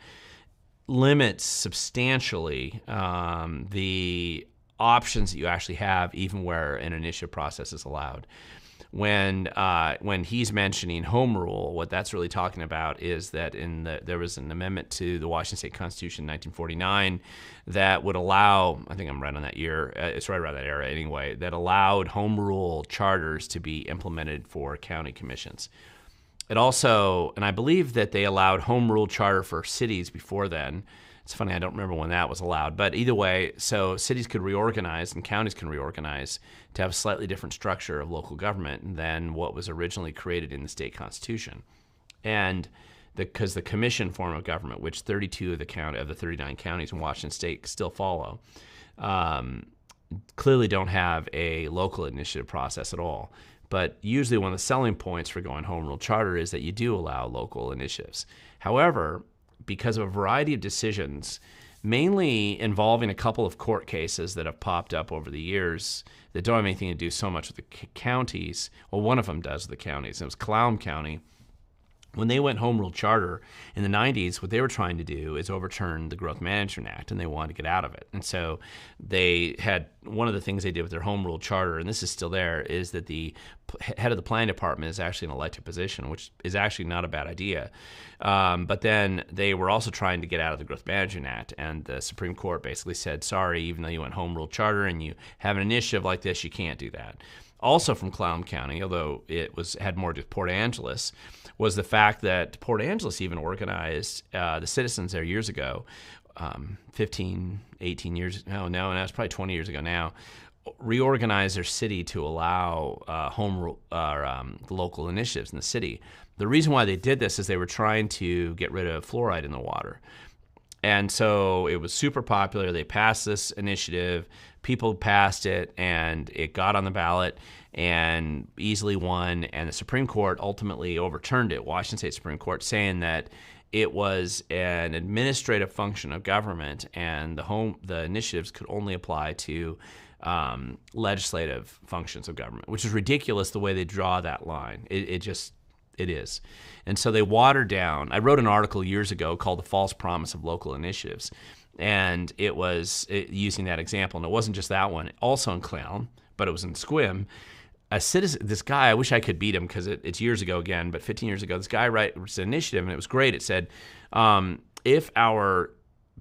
limits substantially the options that you actually have, even where an initiative process is allowed. When he's mentioning home rule, what that's really talking about is that there was an amendment to the Washington State Constitution in 1949 that would allow, I think I'm right on that year, it's right around that era anyway, that allowed home rule charters to be implemented for county commissions. It also, and I believe that they allowed home rule charter for cities before then. It's funny, I don't remember when that was allowed. But either way, so cities could reorganize and counties can reorganize to have a slightly different structure of local government than what was originally created in the state constitution. And because the commission form of government, which 32 of the 39 counties in Washington state still follow, clearly don't have a local initiative process at all. But usually one of the selling points for going home rule charter is that you do allow local initiatives. However, because of a variety of decisions, mainly involving a couple of court cases that have popped up over the years that don't have anything to do so much with the counties. Well, one of them does with the counties. It was Clallam County. When they went home rule charter in the 90s, what they were trying to do is overturn the Growth Management Act, and they wanted to get out of it. And so they had, one of the things they did with their home rule charter, and this is still there, is that the head of the planning department is actually an elected position, which is actually not a bad idea. But then they were also trying to get out of the Growth Management Act, and the Supreme Court basically said, sorry, even though you went home rule charter and you have an initiative like this, you can't do that. Also from Clallam County, although it had more to do with Port Angeles, was the fact that Port Angeles even organized the citizens there years ago, 15, 18 years, no, it's probably 20 years ago now, reorganized their city to allow local initiatives in the city. The reason why they did this is they were trying to get rid of fluoride in the water. And so it was super popular. They passed this initiative. People passed it, and it got on the ballot and easily won. And the Supreme Court ultimately overturned it, Washington State Supreme Court, saying that it was an administrative function of government, and the initiatives could only apply to legislative functions of government, which is ridiculous the way they draw that line. It is. And so they watered down. I wrote an article years ago called The False Promise of Local Initiatives. And it was using that example. And it wasn't just that one. Also in Clallam, but it was in Sequim. a citizen, this guy, I wish I could beat him because it's years ago again, but 15 years ago, this guy writes an initiative, and it was great. It said,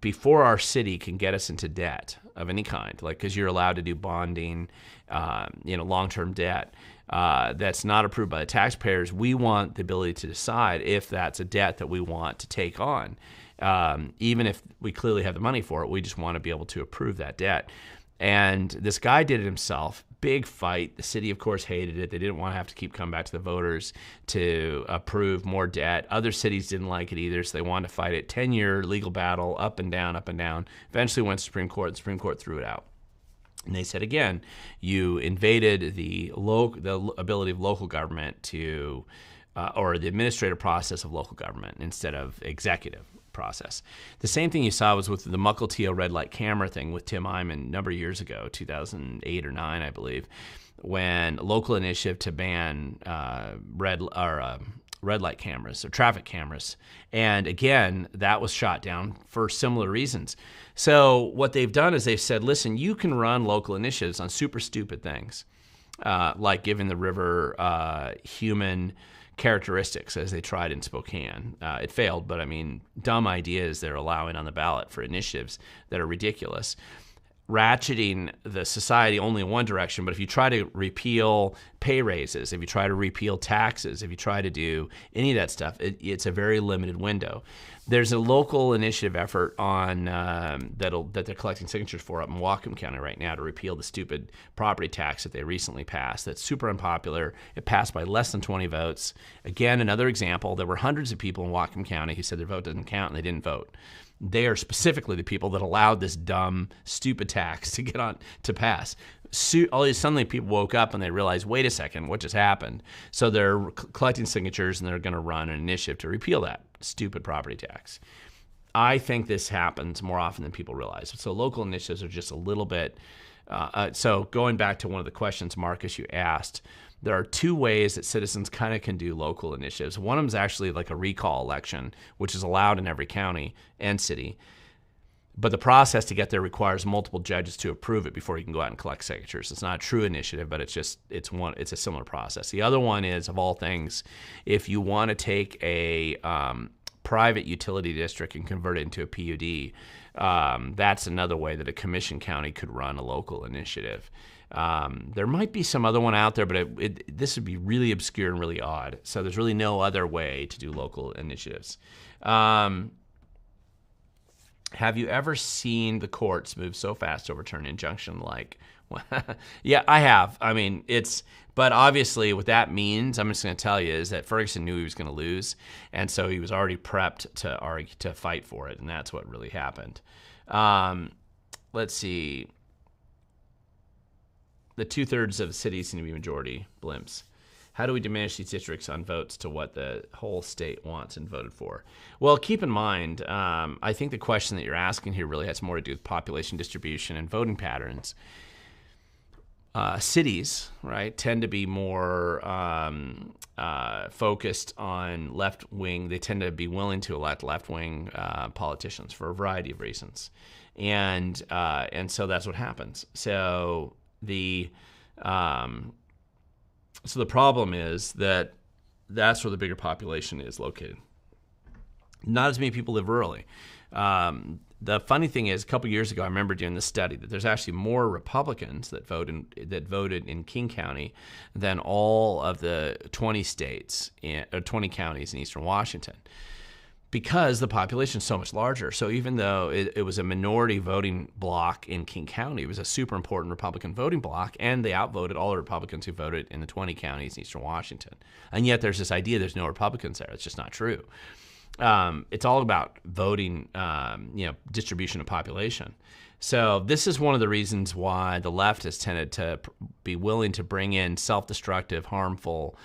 before our city can get us into debt of any kind, like because you're allowed to do bonding, long-term debt, that's not approved by the taxpayers, we want the ability to decide if that's a debt that we want to take on. Even if we clearly have the money for it, we just want to be able to approve that debt. And this guy did it himself. Big fight. The city, of course, hated it. They didn't want to have to keep coming back to the voters to approve more debt. Other cities didn't like it either, so they wanted to fight it. 10-year legal battle, up and down, up and down. Eventually went to the Supreme Court. The Supreme Court threw it out. And they said, again, you invaded the ability of local government to, or the administrative process of local government instead of executive process. The same thing you saw was with the Mukilteo red light camera thing with Tim Eyman a number of years ago, 2008 or 9, I believe, when local initiative to ban red light cameras or traffic cameras. And again, that was shot down for similar reasons. So what they've done is they've said, listen, you can run local initiatives on super stupid things, like giving the river human characteristics, as they tried in Spokane. It failed, but I mean, dumb ideas they're allowing on the ballot for initiatives that are ridiculous. Ratcheting the society only in one direction, but if you try to repeal pay raises, if you try to repeal taxes, if you try to do any of that stuff, it's a very limited window. There's a local initiative effort on that they're collecting signatures for up in Whatcom County right now to repeal the stupid property tax that they recently passed. That's super unpopular. It passed by less than 20 votes. Again, another example. There were hundreds of people in Whatcom County who said their vote doesn't count and they didn't vote. They are specifically the people that allowed this dumb, stupid tax to get on to pass. Suddenly people woke up and they realized, wait a second, what just happened? So they're collecting signatures and they're going to run an initiative to repeal that stupid property tax. I think this happens more often than people realize. So local initiatives are just a little bit. So going back to one of the questions, Marcus, you asked, there are two ways that citizens kind of can do local initiatives. One of them is actually like a recall election, which is allowed in every county and city. But the process to get there requires multiple judges to approve it before you can go out and collect signatures. It's not a true initiative, but it's a similar process. The other one is, of all things, if you want to take a private utility district and convert it into a PUD, that's another way that a commission county could run a local initiative. There might be some other one out there, but this would be really obscure and really odd. So there's really no other way to do local initiatives. Have you ever seen the courts move so fast to overturn an injunction like? Yeah, I have. I mean, but obviously what that means, I'm just going to tell you, is that Ferguson knew he was going to lose, and so he was already prepped to fight for it, and that's what really happened. Let's see. The 2/3 of the cities seem to be majority blimps. How do we diminish these districts on votes to what the whole state wants and voted for? Well, keep in mind, I think the question that you're asking here really has more to do with population distribution and voting patterns. Cities, right, tend to be more focused on left-wing. They tend to be willing to elect left-wing politicians for a variety of reasons. And so that's what happens. So the problem is that that's where the bigger population is located. Not as many people live rurally. The funny thing is, a couple years ago, I remember doing this study that there's actually more Republicans that voted in King County than all of the 20 counties in Eastern Washington, because the population is so much larger. So even though it was a minority voting block in King County, it was a super important Republican voting block, and they outvoted all the Republicans who voted in the 20 counties in Eastern Washington. And yet there's this idea there's no Republicans there. It's just not true. It's all about voting, distribution of population. So this is one of the reasons why the left has tended to be willing to bring in self-destructive, harmful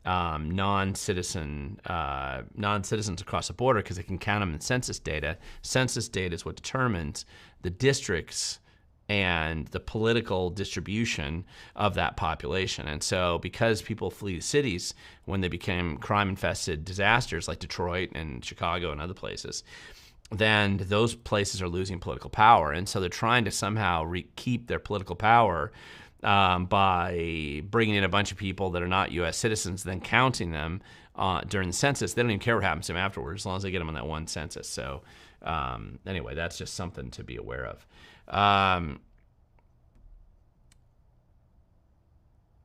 non-citizens across the border, because they can count them in census data. Census data is what determines the districts and the political distribution of that population. And so because people flee cities when they became crime-infested disasters like Detroit and Chicago and other places, then those places are losing political power. And so they're trying to somehow keep their political power by bringing in a bunch of people that are not U.S. citizens, then counting them during the census. They don't even care what happens to them afterwards, as long as they get them on that one census. So anyway, that's just something to be aware of.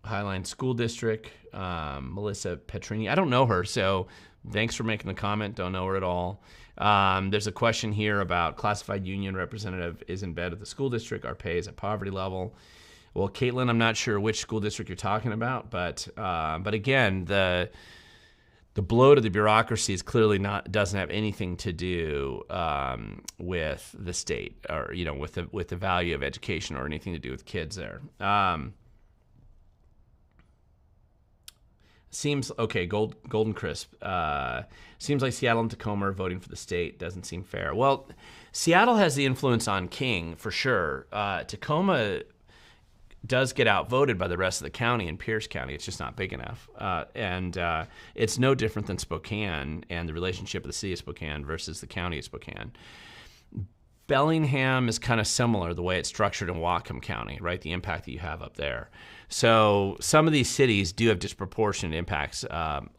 Highline School District, Melissa Petrini. I don't know her, so thanks for making the comment. Don't know her at all. There's a question here about classified union representative is in bed at the school district. Our pay is at poverty level. Well, Caitlin, I'm not sure which school district you're talking about, but again, the blow to the bureaucracy is clearly doesn't have anything to do with the state or with the value of education or anything to do with kids there. Seems okay. Golden Crisp. Seems like Seattle and Tacoma are voting for the state. Doesn't seem fair. Well, Seattle has the influence on King for sure. Tacoma does get outvoted by the rest of the county in Pierce County. It's just not big enough. And it's no different than Spokane and the relationship of the city of Spokane versus the county of Spokane. Bellingham is kind of similar, the way it's structured in Whatcom County, right? The impact that you have up there. So some of these cities do have disproportionate impacts.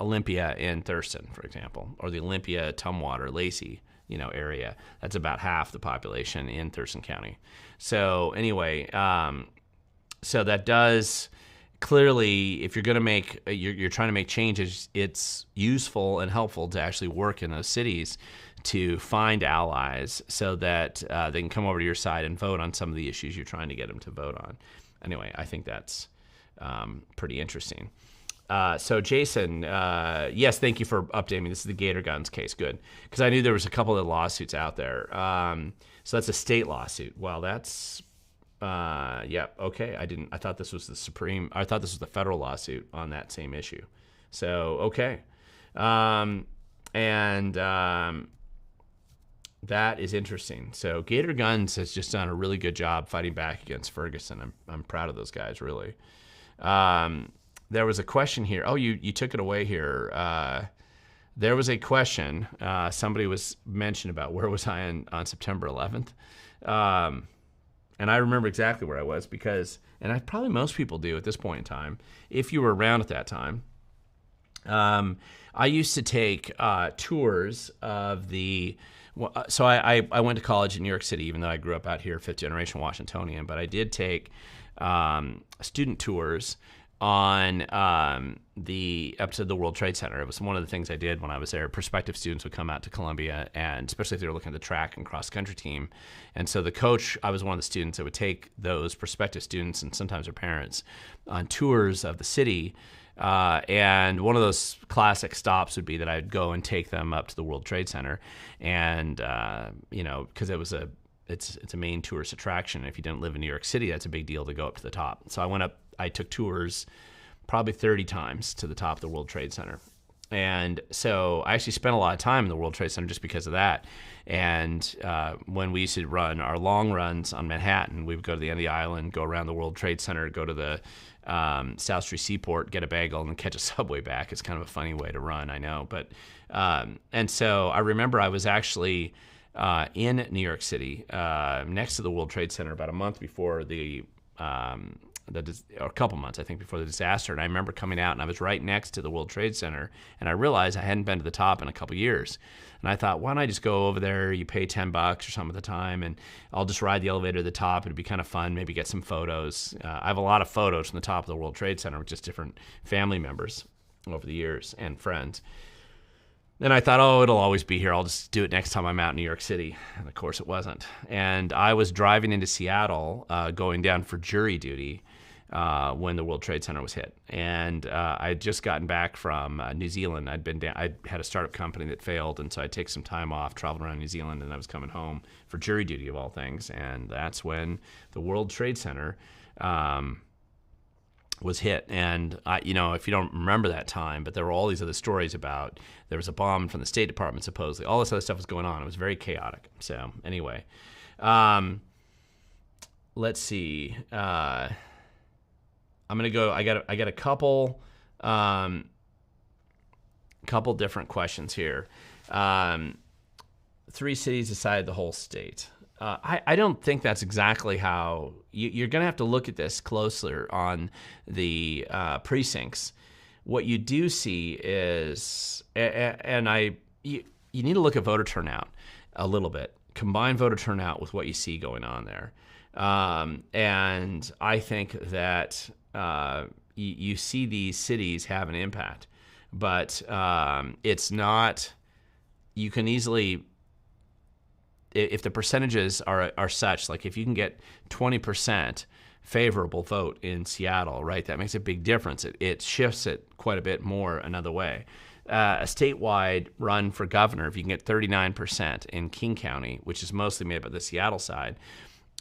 Olympia and Thurston, for example, or the Olympia, Tumwater, Lacey, area. That's about half the population in Thurston County. So anyway, so that does clearly, if you're going to make, you're trying to make changes, it's useful and helpful to actually work in those cities to find allies so that they can come over to your side and vote on some of the issues you're trying to get them to vote on. Anyway, I think that's pretty interesting. So Jason, yes, thank you for updating me. This is the Gator Guns case. Good. Because I knew there was a couple of lawsuits out there. So that's a state lawsuit. Well, that's, yeah, okay. I thought this was the federal lawsuit on that same issue. So, okay. That is interesting. So Gator Guns has just done a really good job fighting back against Ferguson. I'm proud of those guys, really. There was a question here. Oh, you took it away here. There was a question. Somebody was mentioned about where was I on September 11th. And I remember exactly where I was because, and probably most people do at this point in time, if you were around at that time. I used to take tours of the... So I went to college in New York City, even though I grew up out here, fifth generation Washingtonian. But I did take student tours on up to the World Trade Center. It was one of the things I did when I was there. Prospective students would come out to Columbia, and especially if they were looking at the track and cross country team. And so the coach, I was one of the students that would take those prospective students and sometimes their parents on tours of the city. And one of those classic stops would be that I'd go and take them up to the World Trade Center, and because it's a main tourist attraction. If you didn't live in New York City, that's a big deal to go up to the top. So I went up. I took tours probably 30 times to the top of the World Trade Center, and so I actually spent a lot of time in the World Trade Center just because of that. And when we used to run our long runs on Manhattan, we would go to the end of the island, go around the World Trade Center, go to the South Street Seaport, get a bagel, and then catch a subway back. It's kind of a funny way to run, I know. But and so I remember I was actually in New York City next to the World Trade Center about a month before or a couple months, I think, before the disaster. And I remember coming out, and I was right next to the World Trade Center, and I realized I hadn't been to the top in a couple years. And I thought, why don't I just go over there? You pay $10 or something at the time, and I'll just ride the elevator to the top. It'd be kind of fun, maybe get some photos. I have a lot of photos from the top of the World Trade Center with just different family members over the years and friends. Then I thought, oh, it'll always be here. I'll just do it next time I'm out in New York City. And of course it wasn't. And I was driving into Seattle, going down for jury duty when the World Trade Center was hit. And I had just gotten back from New Zealand. I had a startup company that failed, and so I'd take some time off, traveled around New Zealand, and I was coming home for jury duty of all things. And that's when the World Trade Center was hit. And if you don't remember that time, but there were all these other stories about there was a bomb from the State Department, supposedly. All this other stuff was going on. It was very chaotic. So anyway, let's see. I'm gonna go. I got a couple different questions here. 3 cities decided the whole state. I don't think that's exactly how you're going to have to look at this closer on the precincts. What you do see is, you need to look at voter turnout a little bit. Combine voter turnout with what you see going on there. And I think that you see these cities have an impact, but it's not, you can easily, if the percentages are such, like if you can get 20% favorable vote in Seattle, right, that makes a big difference. It shifts it quite a bit more another way. A statewide run for governor, if you can get 39% in King County, which is mostly made up of the Seattle side,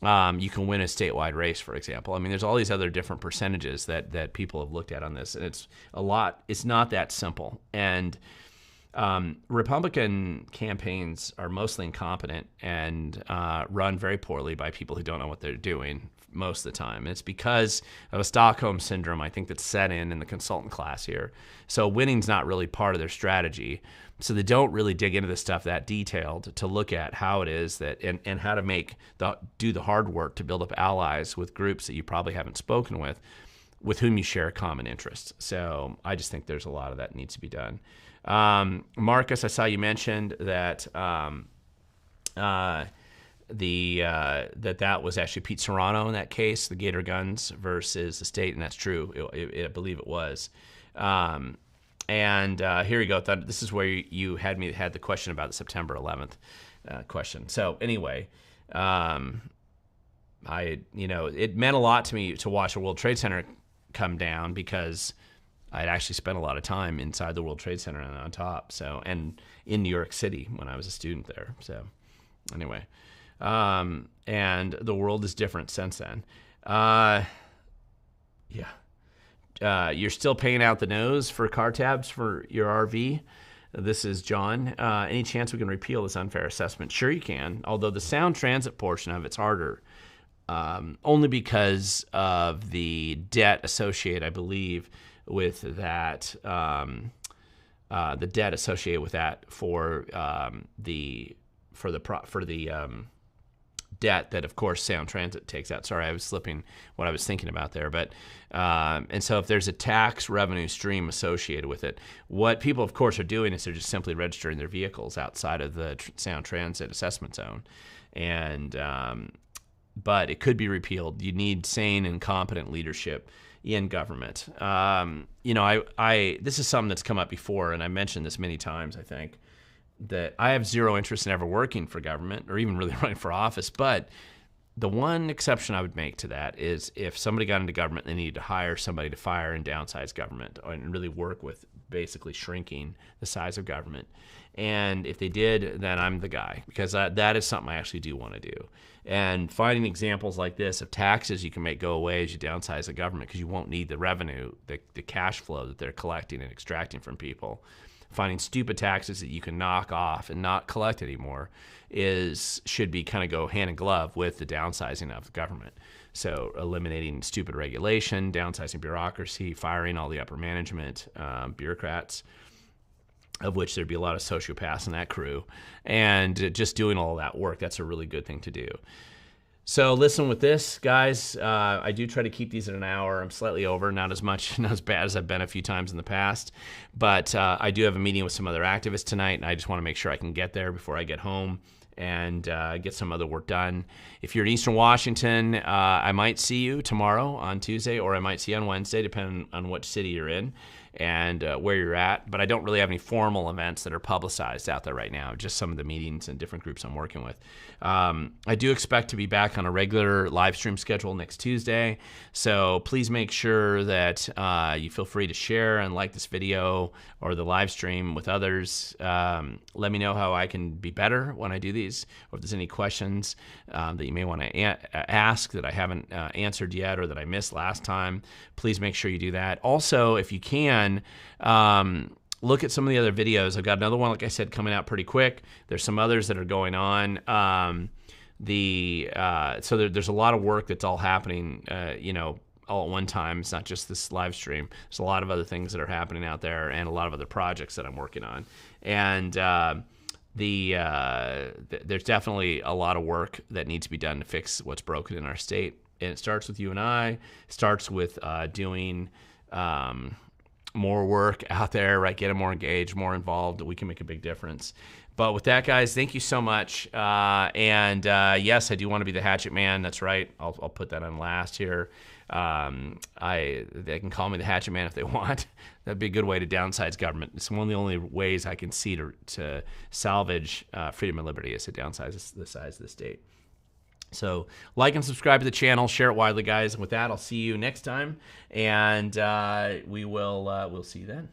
you can win a statewide race, for example. I mean, there's all these other different percentages that people have looked at on this, and it's a lot. It's not that simple. And Republican campaigns are mostly incompetent and run very poorly by people who don't know what they're doing most of the time. And it's because of a Stockholm syndrome, I think, that's set in the consultant class here. So winning's not really part of their strategy. So they don't really dig into this stuff that detailed to look at how it is that and how to do the hard work to build up allies with groups that you probably haven't spoken with whom you share a common interest. So I just think there's a lot of that needs to be done. Marcus, I saw you mentioned that that was actually Pete Serrano in that case, the Gator Guns versus the state, and that's true. I believe it was. And here you go. This is where you had the question about the September 11th question. So anyway, it meant a lot to me to watch the World Trade Center come down because I'd actually spent a lot of time inside the World Trade Center and on top. So, and in New York City when I was a student there. So anyway, and the world is different since then. You're still paying out the nose for car tabs for your RV. This is John. Any chance we can repeal this unfair assessment? Sure you can, although the sound transit portion of it's harder. Only because of the debt associated, I believe, with that, the debt associated with that for the debt that, of course, Sound Transit takes out. Sorry, I was slipping what I was thinking about there. But and so if there's a tax revenue stream associated with it, what people, of course, are doing is they're just simply registering their vehicles outside of the Sound Transit assessment zone. And but it could be repealed. You need sane and competent leadership in government. This is something that's come up before, and I mentioned this many times, I think, that I have zero interest in ever working for government or even really running for office. But the one exception I would make to that is if somebody got into government, they needed to hire somebody to fire and downsize government and really work with basically shrinking the size of government. And if they did, then I'm the guy, because that is something I actually do want to do. And finding examples like this of taxes you can make go away as you downsize the government because you won't need the revenue, the cash flow that they're collecting and extracting from people. Finding stupid taxes that you can knock off and not collect anymore should be kind of go hand in glove with the downsizing of the government. So eliminating stupid regulation, downsizing bureaucracy, firing all the upper management bureaucrats, of which there'd be a lot of sociopaths in that crew, and just doing all of that work. That's a really good thing to do. So listen with this, guys. I do try to keep these at an hour. I'm slightly over, not as bad as I've been a few times in the past. But I do have a meeting with some other activists tonight, and I just want to make sure I can get there before I get home and get some other work done. If you're in Eastern Washington, I might see you tomorrow on Tuesday, or I might see you on Wednesday, depending on which city you're in and where you're at. But I don't really have any formal events that are publicized out there right now, just some of the meetings and different groups I'm working with. I do expect to be back on a regular live stream schedule next Tuesday, so please make sure that you feel free to share and like this video or the live stream with others. Let me know how I can be better when I do these, or if there's any questions that you may want to ask that I haven't answered yet or that I missed last time. Please make sure you do that. Also, if you can, look at some of the other videos. I've got another one, like I said, coming out pretty quick. There's some others that are going on. So there's a lot of work that's all happening, all at one time. It's not just this live stream. There's a lot of other things that are happening out there and a lot of other projects that I'm working on. And there's definitely a lot of work that needs to be done to fix what's broken in our state. And it starts with you and I. It starts with doing more work out there, right? Get them more engaged, more involved. We can make a big difference. But with that, guys, thank you so much. Yes, I do want to be the hatchet man. That's right. I'll put that on last here. They can call me the hatchet man if they want. That'd be a good way to downsize government. It's one of the only ways I can see to salvage freedom and liberty is to downsize the size of the state. So like and subscribe to the channel, share it widely, guys. And with that, I'll see you next time, and we'll see you then.